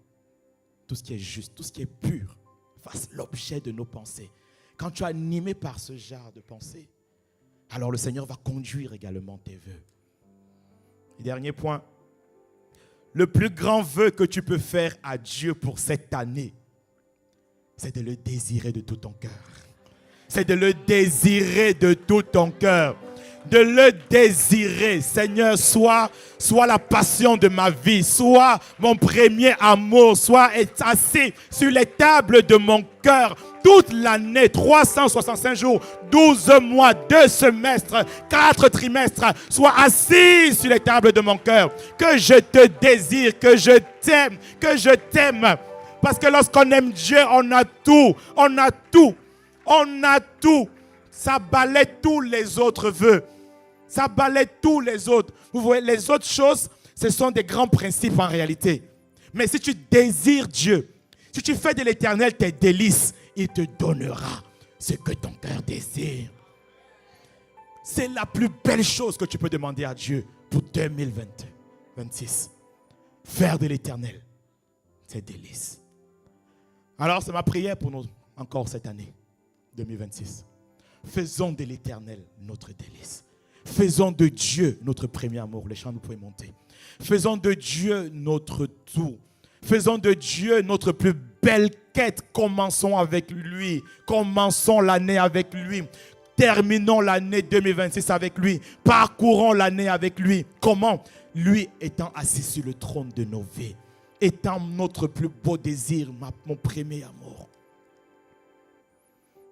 tout ce qui est juste, tout ce qui est pur, fasse l'objet de nos pensées. Quand tu es animé par ce genre de pensée, alors le Seigneur va conduire également tes vœux. Et dernier point, le plus grand vœu que tu peux faire à Dieu pour cette année, c'est de le désirer de tout ton cœur. C'est de le désirer de tout ton cœur. De le désirer. Seigneur, sois la passion de ma vie. Sois mon premier amour. Sois assis sur les tables de mon cœur. Toute l'année, 365 jours, 12 mois, 2 semestres, 4 trimestres. Sois assis sur les tables de mon cœur. Que je te désire, que je t'aime, que je t'aime. Parce que lorsqu'on aime Dieu, on a tout. On a tout. On a tout. Ça balaie tous les autres vœux. Ça balaie tous les autres. Vous voyez, les autres choses, ce sont des grands principes en réalité. Mais si tu désires Dieu, si tu fais de l'Éternel tes délices, il te donnera ce que ton cœur désire. C'est la plus belle chose que tu peux demander à Dieu pour 2026. Faire de l'Éternel tes délices. Alors, c'est ma prière pour nous encore cette année 2026. Faisons de l'Éternel notre délice. Faisons de Dieu notre premier amour. Les chants, nous pouvons monter. Faisons de Dieu notre tout. Faisons de Dieu notre plus belle quête. Commençons avec lui. Commençons l'année avec lui. Terminons l'année 2026 avec lui. Parcourons l'année avec lui. Comment? Lui étant assis sur le trône de nos vies. Étant notre plus beau désir, mon premier amour.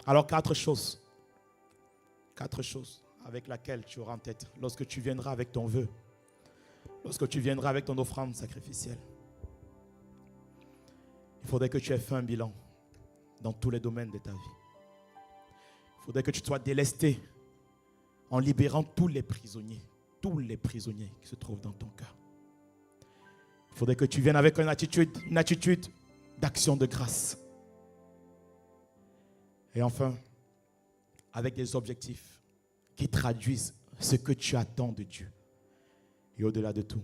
Alors 4 choses. 4 choses avec lesquelles tu auras en tête lorsque tu viendras avec ton vœu. Lorsque tu viendras avec ton offrande sacrificielle. Il faudrait que tu aies fait un bilan dans tous les domaines de ta vie. Il faudrait que tu sois délesté en libérant tous les prisonniers qui se trouvent dans ton cœur. Il faudrait que tu viennes avec une attitude d'action de grâce. Et enfin, avec des objectifs qui traduisent ce que tu attends de Dieu. Et au-delà de tout,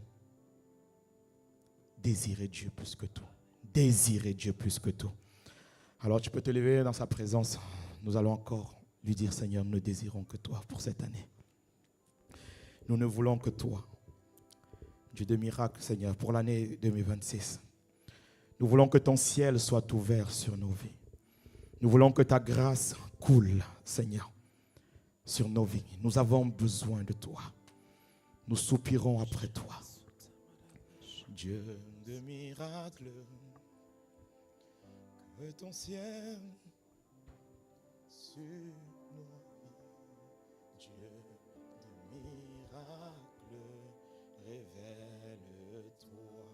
désirer Dieu plus que tout. Désirer Dieu plus que tout. Alors tu peux te lever dans sa présence. Nous allons encore lui dire, Seigneur, nous ne désirons que toi pour cette année. Nous ne voulons que toi. Dieu de miracles, Seigneur, pour l'année 2026. Nous voulons que ton ciel soit ouvert sur nos vies. Nous voulons que ta grâce coule, Seigneur, sur nos vies. Nous avons besoin de toi. Nous soupirons après toi. Dieu de miracles, que ton ciel sur nos vies. Dieu de miracles, révèle-toi.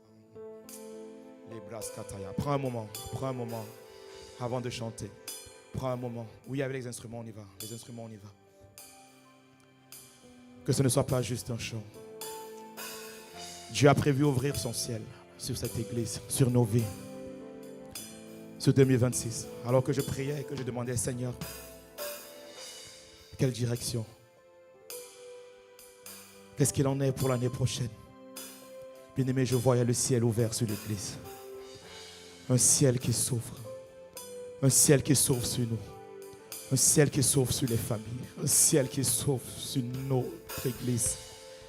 Les bras kataya. Prends un moment avant de chanter. Prends un moment. Oui, avec les instruments, on y va. Les instruments, on y va. Que ce ne soit pas juste un chant. Dieu a prévu ouvrir son ciel sur cette église, sur nos vies, sur 2026. Alors que je priais et que je demandais, Seigneur, quelle direction? Qu'est-ce qu'il en est pour l'année prochaine? Bien-aimé, je voyais le ciel ouvert sur l'église. Un ciel qui s'ouvre. Un ciel qui s'ouvre sur nous. Un ciel qui s'ouvre sur les familles. Un ciel qui s'ouvre sur notre église,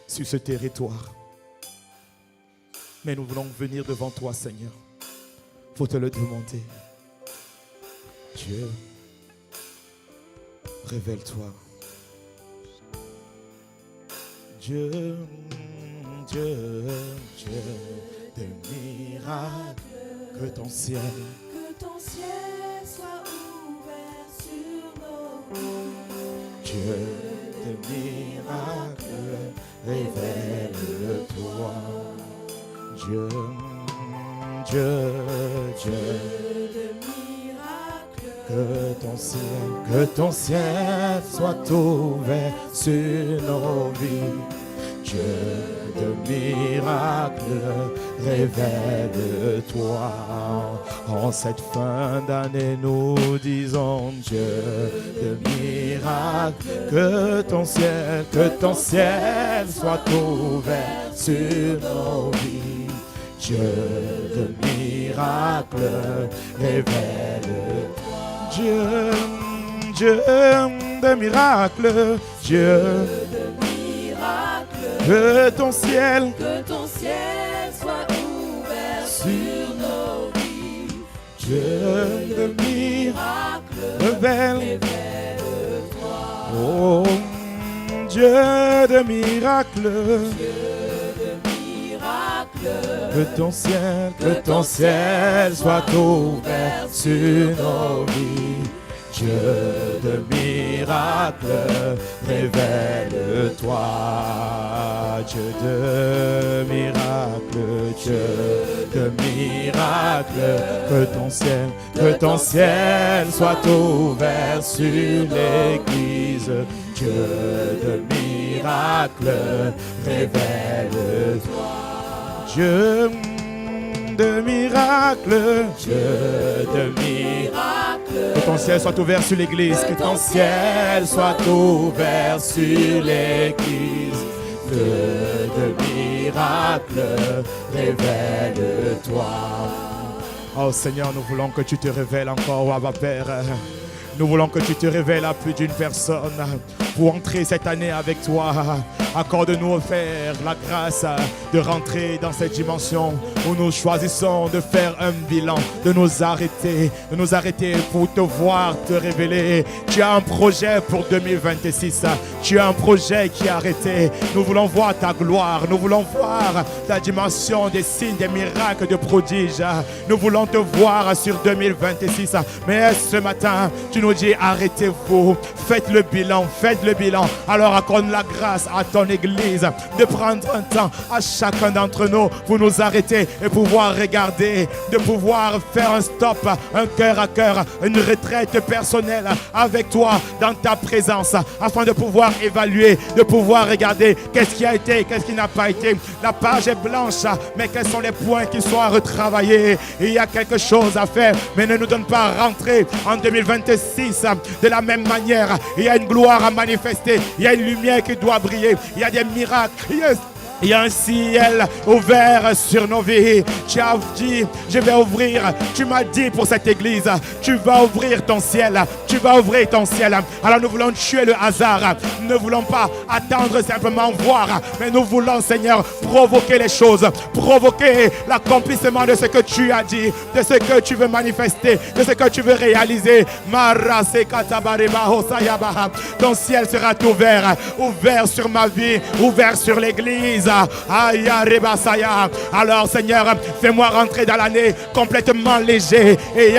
sur ce territoire. Mais nous voulons venir devant toi, Seigneur. Il faut te le demander. Dieu, révèle-toi. Dieu, de miracles, que ton ciel soit ouvert sur nos vies. Dieu, de miracles, révèle-toi. Dieu de miracles, que ton ciel soit ouvert sur nos vies. Dieu de miracles, révèle-toi. En cette fin d'année, nous disons Dieu de miracles, que ton ciel soit ouvert sur nos vies. Dieu de miracles, révèle-toi. Dieu de miracles, Dieu de miracles, que ton ciel soit ouvert sur nos vies. Dieu de miracles, révèle-toi. Oh, Dieu de miracles, que ton ciel soit ouvert sur nos vies. Dieu de miracles, révèle-toi. Dieu de miracles, que ton ciel soit ouvert sur l'église. Dieu de miracles, révèle-toi. Dieu de miracles, que ton ciel soit ouvert sur l'église, que ton ciel soit ouvert sur l'église. Dieu de miracles, révèle-toi. Oh Seigneur, nous voulons que tu te révèles encore, Abba Père. Nous voulons que tu te révèles à plus d'une personne pour entrer cette année avec toi. Accorde-nous, Père, la grâce de rentrer dans cette dimension où nous choisissons de faire un bilan, de nous arrêter pour te voir, te révéler. Tu as un projet pour 2026. Tu as un projet qui est arrêté. Nous voulons voir ta gloire. Nous voulons voir ta dimension des signes, des miracles, des prodiges. Nous voulons te voir sur 2026. Mais ce matin, tu nous dis arrêtez-vous, faites le bilan. Alors accorde la grâce à ton église de prendre un temps à chacun d'entre nous pour nous arrêter et pouvoir regarder, de pouvoir faire un stop, un cœur à cœur, une retraite personnelle avec toi dans ta présence, afin de pouvoir évaluer, de pouvoir regarder qu'est-ce qui a été, qu'est-ce qui n'a pas été. La page est blanche, mais quels sont les points qui sont à retravailler? Il y a quelque chose à faire, mais ne nous donne pas à rentrer en 2026 de la même manière. Il y a une gloire à manifester, il y a une lumière qui doit briller, il y a des miracles. Il y a un ciel ouvert sur nos vies. Tu as dit, je vais ouvrir. Tu m'as dit pour cette église, tu vas ouvrir ton ciel. Tu vas ouvrir ton ciel. Alors nous voulons tuer le hasard. Nous ne voulons pas attendre simplement voir. Mais nous voulons, Seigneur, provoquer les choses. Provoquer l'accomplissement de ce que tu as dit. De ce que tu veux manifester. De ce que tu veux réaliser. Ton ciel sera ouvert. Ouvert sur ma vie. Ouvert sur l'église. Alors Seigneur, fais-moi rentrer dans l'année complètement léger. Et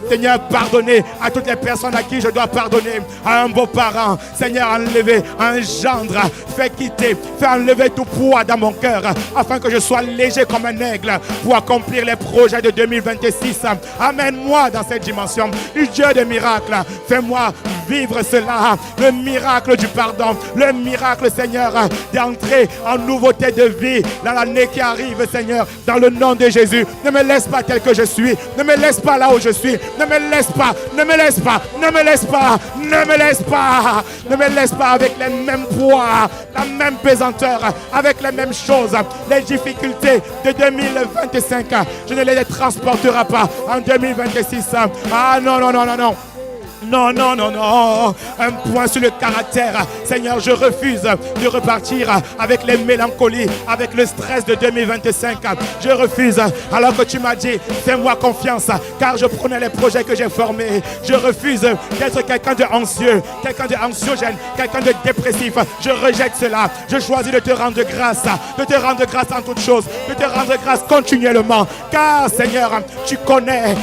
Seigneur, pardonner à toutes les personnes à qui je dois pardonner. À un beau-parent, Seigneur, enlever un gendre. Fais quitter, fais enlever tout poids dans mon cœur, afin que je sois léger comme un aigle pour accomplir les projets de 2026. Amène-moi dans cette dimension du Dieu de miracles. Fais-moi vivre cela, le miracle du pardon, le miracle, Seigneur, d'entrer en nouveauté de vie dans l'année qui arrive, Seigneur, dans le nom de Jésus. Ne me laisse pas tel que je suis, ne me laisse pas là où je suis, ne me laisse pas, ne me laisse pas, ne me laisse pas, ne me laisse pas, ne me laisse pas avec les mêmes poids, la même pesanteur, avec les mêmes choses, les difficultés de 2025, je ne les transporterai pas en 2026. Ah non, non, non, non, non. Non, non, non, non. Un point sur le caractère. Seigneur, je refuse de repartir avec les mélancolies, avec le stress de 2025. Je refuse. Alors que tu m'as dit, fais-moi confiance, car je prenais les projets que j'ai formés. Je refuse d'être quelqu'un de anxieux, quelqu'un de anxiogène, quelqu'un de dépressif. Je rejette cela. Je choisis de te rendre grâce en toutes choses, de te rendre grâce continuellement. Car, Seigneur, tu connais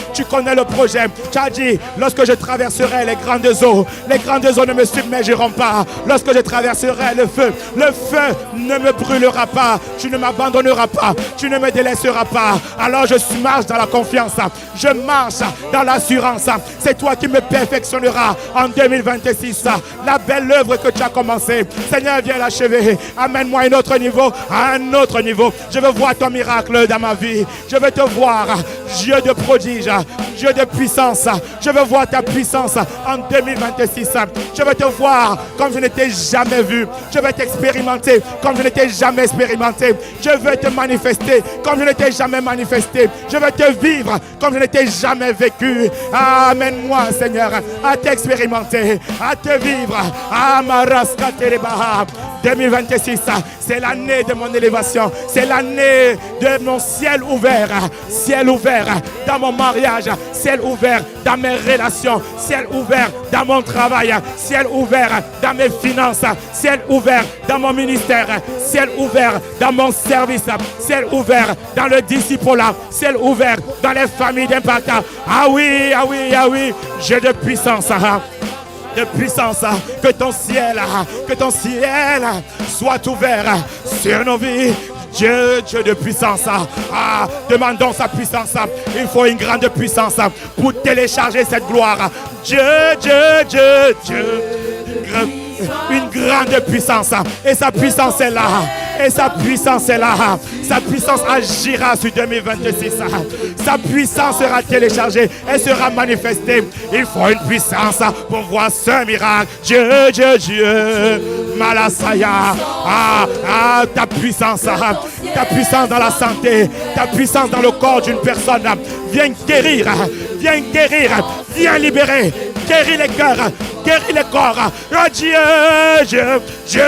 le projet. Tu as dit, lorsque je traverserai les grandes eaux ne me submergeront pas. Lorsque je traverserai le feu ne me brûlera pas. Tu ne m'abandonneras pas, tu ne me délaisseras pas. Alors je marche dans la confiance, je marche dans l'assurance. C'est toi qui me perfectionneras en 2026. La belle œuvre que tu as commencée, Seigneur, viens l'achever. Amène-moi à un autre niveau, Je veux voir ton miracle dans ma vie. Je veux te voir, Dieu de prodige, Dieu de puissance. Je veux voir ta puissance en 2026. Je veux te voir comme je ne t'ai jamais vu. Je veux t'expérimenter comme je ne t'ai jamais expérimenté. Je veux te manifester comme je ne t'ai jamais manifesté. Je veux te vivre comme je ne t'ai jamais vécu. Amène-moi, Seigneur, à t'expérimenter, à te vivre. 2026, c'est l'année de mon élévation. C'est l'année de mon ciel ouvert. Ciel ouvert dans mon mariage. Ciel ouvert dans mes relations. Ciel ouvert dans mon travail. Ciel ouvert dans mes finances. Ciel ouvert dans mon ministère. Ciel ouvert dans mon service. Ciel ouvert dans le disciple-là. Ciel ouvert dans les familles d'impact. Ah oui, ah oui, ah oui. J'ai de puissance. De puissance, que ton ciel soit ouvert sur nos vies. Dieu de puissance. Demandons sa puissance. Il faut une grande puissance pour télécharger cette gloire. Dieu. Une grande puissance. Et sa puissance est là. Sa puissance agira sur 2026. Sa puissance sera téléchargée. Elle sera manifestée. Il faut une puissance pour voir ce miracle. Dieu. Malasaya. Ta puissance dans la santé. Ta puissance dans le corps d'une personne. Viens guérir. Viens libérer. Guéris les cœurs. Guéris les corps. Dieu.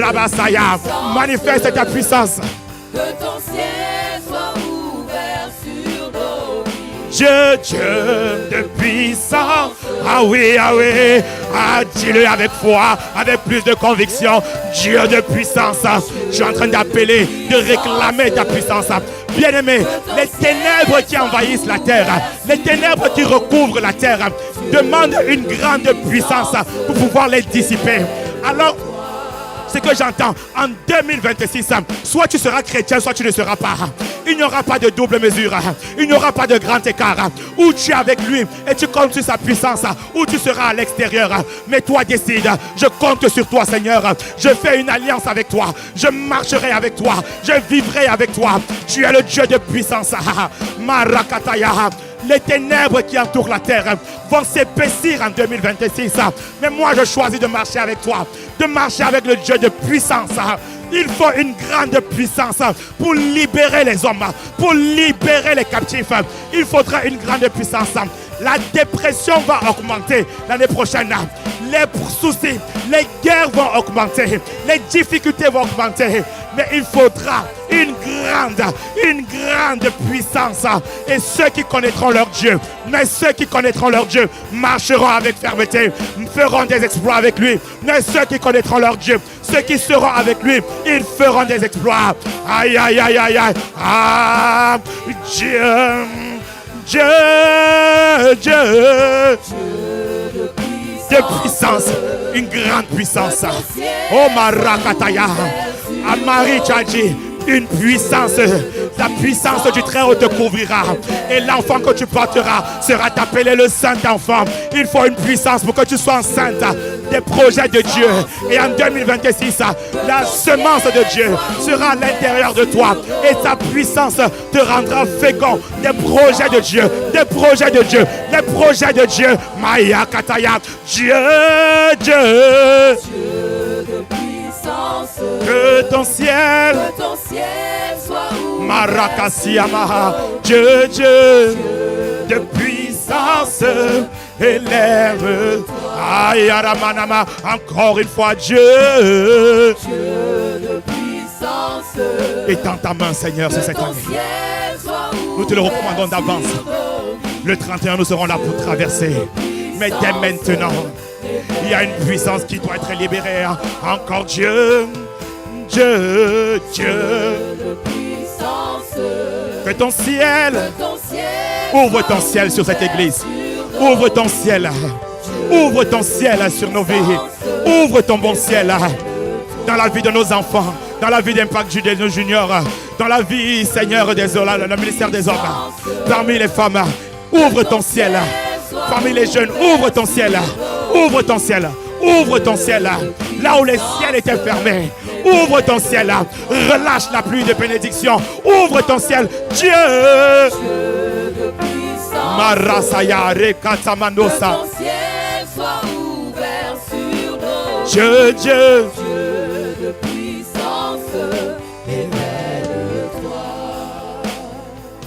Rabasaya, manifeste ta puissance. Que ton ciel soit ouvert sur nos vies. Dieu de puissance. Ah oui. Dis-le avec foi, avec plus de conviction. Dieu de puissance, je suis en train d'appeler, de réclamer ta puissance. Bien-aimé, les ténèbres qui envahissent la terre, les ténèbres qui recouvrent la terre, demandent une grande puissance pour pouvoir les dissiper. Alors, ce que j'entends en 2026, soit tu seras chrétien, soit tu ne seras pas. Il n'y aura pas de double mesure, il n'y aura pas de grand écart. Ou tu es avec lui et tu comptes sur sa puissance, ou tu seras à l'extérieur. Mais toi décide, je compte sur toi Seigneur. Je fais une alliance avec toi, je marcherai avec toi, je vivrai avec toi. Tu es le Dieu de puissance. Marakataya. Les ténèbres qui entourent la terre vont s'épaissir en 2026. Mais moi, je choisis de marcher avec toi, de marcher avec le Dieu de puissance. Il faut une grande puissance pour libérer les hommes, pour libérer les captifs. Il faudra une grande puissance. La dépression va augmenter l'année prochaine. Les soucis, les guerres vont augmenter. Les difficultés vont augmenter. Mais il faudra une grande puissance. Et ceux qui connaîtront leur Dieu, mais ceux qui connaîtront leur Dieu marcheront avec fermeté, feront des exploits avec lui. Mais ceux qui connaîtront leur Dieu, ceux qui seront avec lui, ils feront des exploits. Aïe, aïe, aïe, aïe, aïe. Ah, Dieu. Dieu de puissance, une grande puissance. Oh Marakataya, Amari Tchadji, une puissance. La puissance du Très-Haut te couvrira. Et l'enfant que tu porteras sera appelé le Saint-Enfant. Il faut une puissance pour que tu sois enceinte des projets de Dieu. Et en 2026, la semence de Dieu sera à l'intérieur de toi. Et sa puissance te rendra fécond. Des projets de Dieu, des projets de Dieu, des projets de Dieu. Maya Kataya, Dieu. Que ton ciel soit ouvert. Marakasiamaha, Dieu de puissance, élève. Aïe, Aramanama, encore une fois, Dieu de puissance. Étends ta main, Seigneur, sur cette année. Nous te le recommandons d'avance. Le 31, nous serons là pour traverser. Mais dès maintenant, il y a une puissance qui doit être libérée. Encore Dieu. Que ton ciel, ouvre ton ciel sur cette église. Ouvre ton ciel. Ouvre ton ciel sur nos vies. Ouvre ton bon ciel dans la vie de nos enfants, dans la vie d'Impact de nos juniors, dans la vie, Seigneur, des hommes, le ministère des hommes, parmi les femmes. Ouvre ton ciel. Parmi les jeunes, ouvre ton ciel. Ouvre ton ciel. Ouvre ton ciel. Là où les ciels étaient fermés. Ouvre ton ciel. Relâche la pluie de bénédiction. Ouvre ton ciel. Dieu. Marasaya Rekatamanosa. Dieu de puissance. Révèle-toi.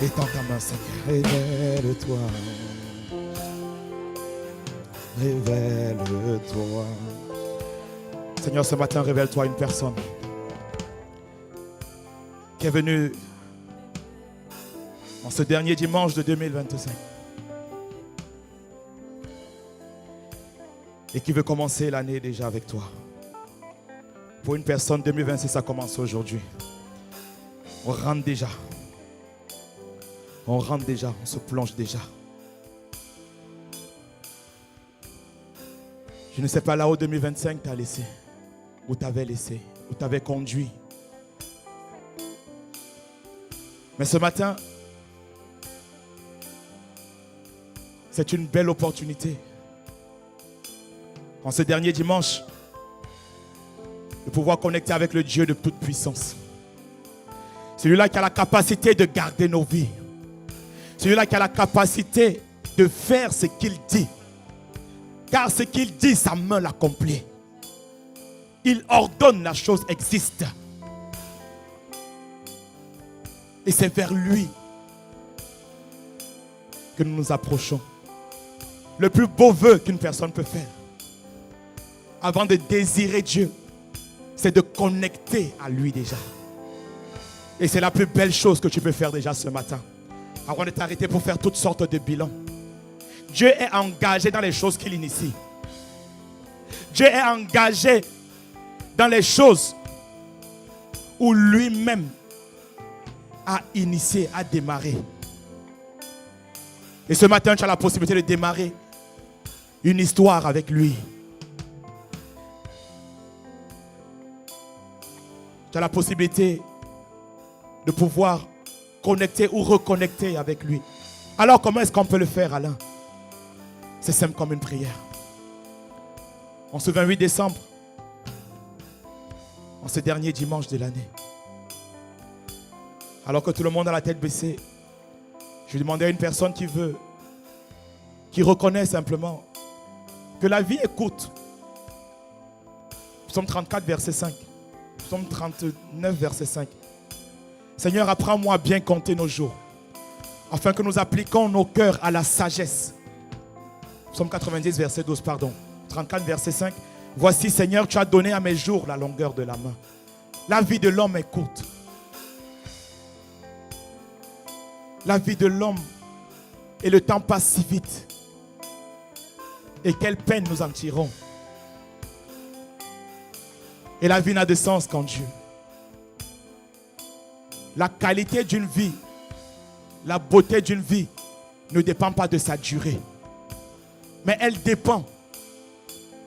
Étends ta main, Seigneur. Révèle-toi. Révèle-toi. Seigneur, ce matin, révèle-toi une personne qui est venue en ce dernier dimanche de 2025 et qui veut commencer l'année déjà avec toi. Pour une personne, 2026, ça commence aujourd'hui. On rentre déjà. On rentre déjà, on se plonge déjà. Je ne sais pas là où 2025 t'a laissé, où t'avais laissé, où t'avais conduit. Mais ce matin, c'est une belle opportunité. En ce dernier dimanche, de pouvoir connecter avec le Dieu de toute puissance. Celui-là qui a la capacité de garder nos vies. Celui-là qui a la capacité de faire ce qu'il dit. Car ce qu'il dit, sa main l'accomplit. Il ordonne, la chose existe. Et c'est vers lui que nous nous approchons. Le plus beau vœu qu'une personne peut faire, avant de désirer Dieu, c'est de connecter à lui déjà. Et c'est la plus belle chose que tu peux faire déjà ce matin. Avant de t'arrêter pour faire toutes sortes de bilans. Dieu est engagé dans les choses qu'il initie. Dieu est engagé dans les choses où lui-même a initié, a démarré. Et ce matin, tu as la possibilité de démarrer une histoire avec lui. Tu as la possibilité de pouvoir connecter ou reconnecter avec lui. Alors, comment est-ce qu'on peut le faire, Alain? C'est simple comme une prière. En ce 28 décembre, en ce dernier dimanche de l'année, alors que tout le monde a la tête baissée, je vais demander à une personne qui reconnaît simplement que la vie est courte. Psaume 34, verset 5. Psaume 39, verset 5. Seigneur, apprends-moi à bien compter nos jours, afin que nous appliquions nos cœurs à la sagesse. Psaume 90, verset 12, pardon. 34, verset 5. Voici, Seigneur, tu as donné à mes jours la longueur de la main. La vie de l'homme est courte. La vie de l'homme et le temps passe si vite. Et quelle peine nous en tirons. Et la vie n'a de sens qu'en Dieu. La qualité d'une vie, la beauté d'une vie ne dépend pas de sa durée. Mais elle dépend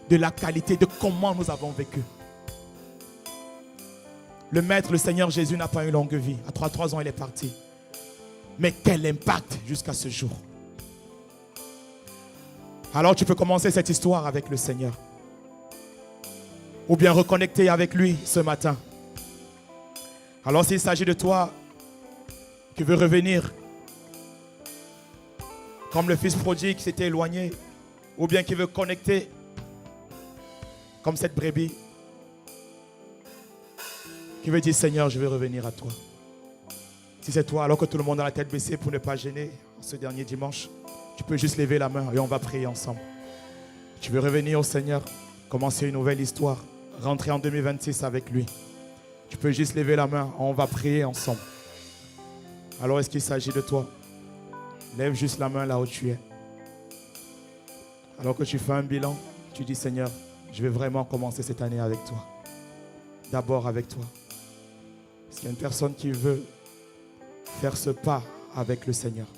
de la qualité, de comment nous avons vécu. Le Maître, le Seigneur Jésus n'a pas une longue vie. À 33 ans, il est parti. Mais quel impact jusqu'à ce jour. Alors tu peux commencer cette histoire avec le Seigneur. Ou bien reconnecter avec lui ce matin. Alors s'il s'agit de toi qui veux revenir comme le fils prodigue qui s'était éloigné, ou bien qui veut connecter comme cette brebis qui veut dire Seigneur, je veux revenir à toi. Si c'est toi, alors que tout le monde a la tête baissée pour ne pas gêner ce dernier dimanche, tu peux juste lever la main et on va prier ensemble. Tu veux revenir au Seigneur, commencer une nouvelle histoire, rentrer en 2026 avec lui. Tu peux juste lever la main, on va prier ensemble. Alors est-ce qu'il s'agit de toi? Lève juste la main là où tu es. Alors que tu fais un bilan, tu dis Seigneur, je vais vraiment commencer cette année avec toi. D'abord avec toi. Est-ce qu'il y a une personne qui veut faire ce pas avec le Seigneur?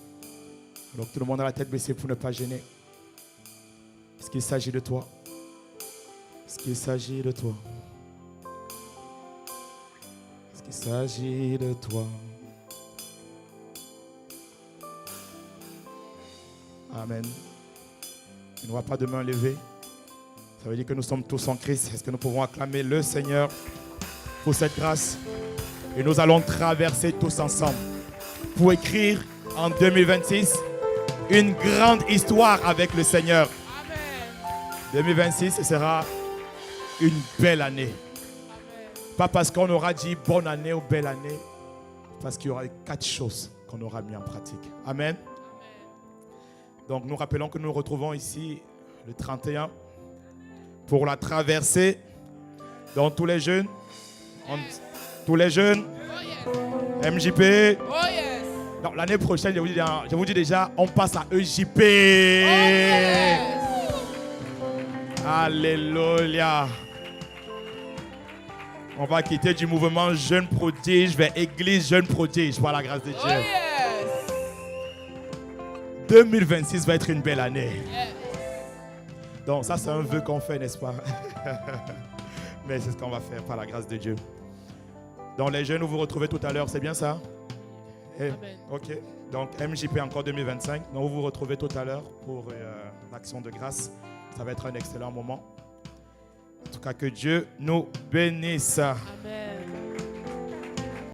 Alors que tout le monde a la tête baissée pour ne pas gêner. Est-ce qu'il s'agit de toi? Est-ce qu'il s'agit de toi? Est-ce qu'il s'agit de toi? Amen. Il n'y aura pas de main levée. Ça veut dire que nous sommes tous en Christ. Est-ce que nous pouvons acclamer le Seigneur pour cette grâce? Et nous allons traverser tous ensemble pour écrire en 2026 une grande histoire avec le Seigneur. Amen. 2026, ce sera une belle année. Amen. Pas parce qu'on aura dit bonne année ou belle année, parce qu'il y aura 4 choses qu'on aura mis en pratique. Amen. Amen. Donc nous rappelons que nous nous retrouvons ici le 31 pour la traversée. Donc tous les jeunes, tous les jeunes, MJP. Oh yes. Donc l'année prochaine, je vous dis déjà, on passe à EJP. Oh yes. Alléluia. On va quitter du mouvement Jeune Prodige vers Église Jeune Prodige par la grâce de Dieu. Oh yes. 2026 va être une belle année. Yes. Donc ça c'est un vœu qu'on fait, n'est-ce pas? Mais c'est ce qu'on va faire par la grâce de Dieu. Donc les jeunes, vous vous retrouvez tout à l'heure, c'est bien ça? Amen. Ok. Donc MJP encore 2025. Donc vous vous retrouvez tout à l'heure pour l'action de grâce. Ça va être un excellent moment. En tout cas, que Dieu nous bénisse. Amen.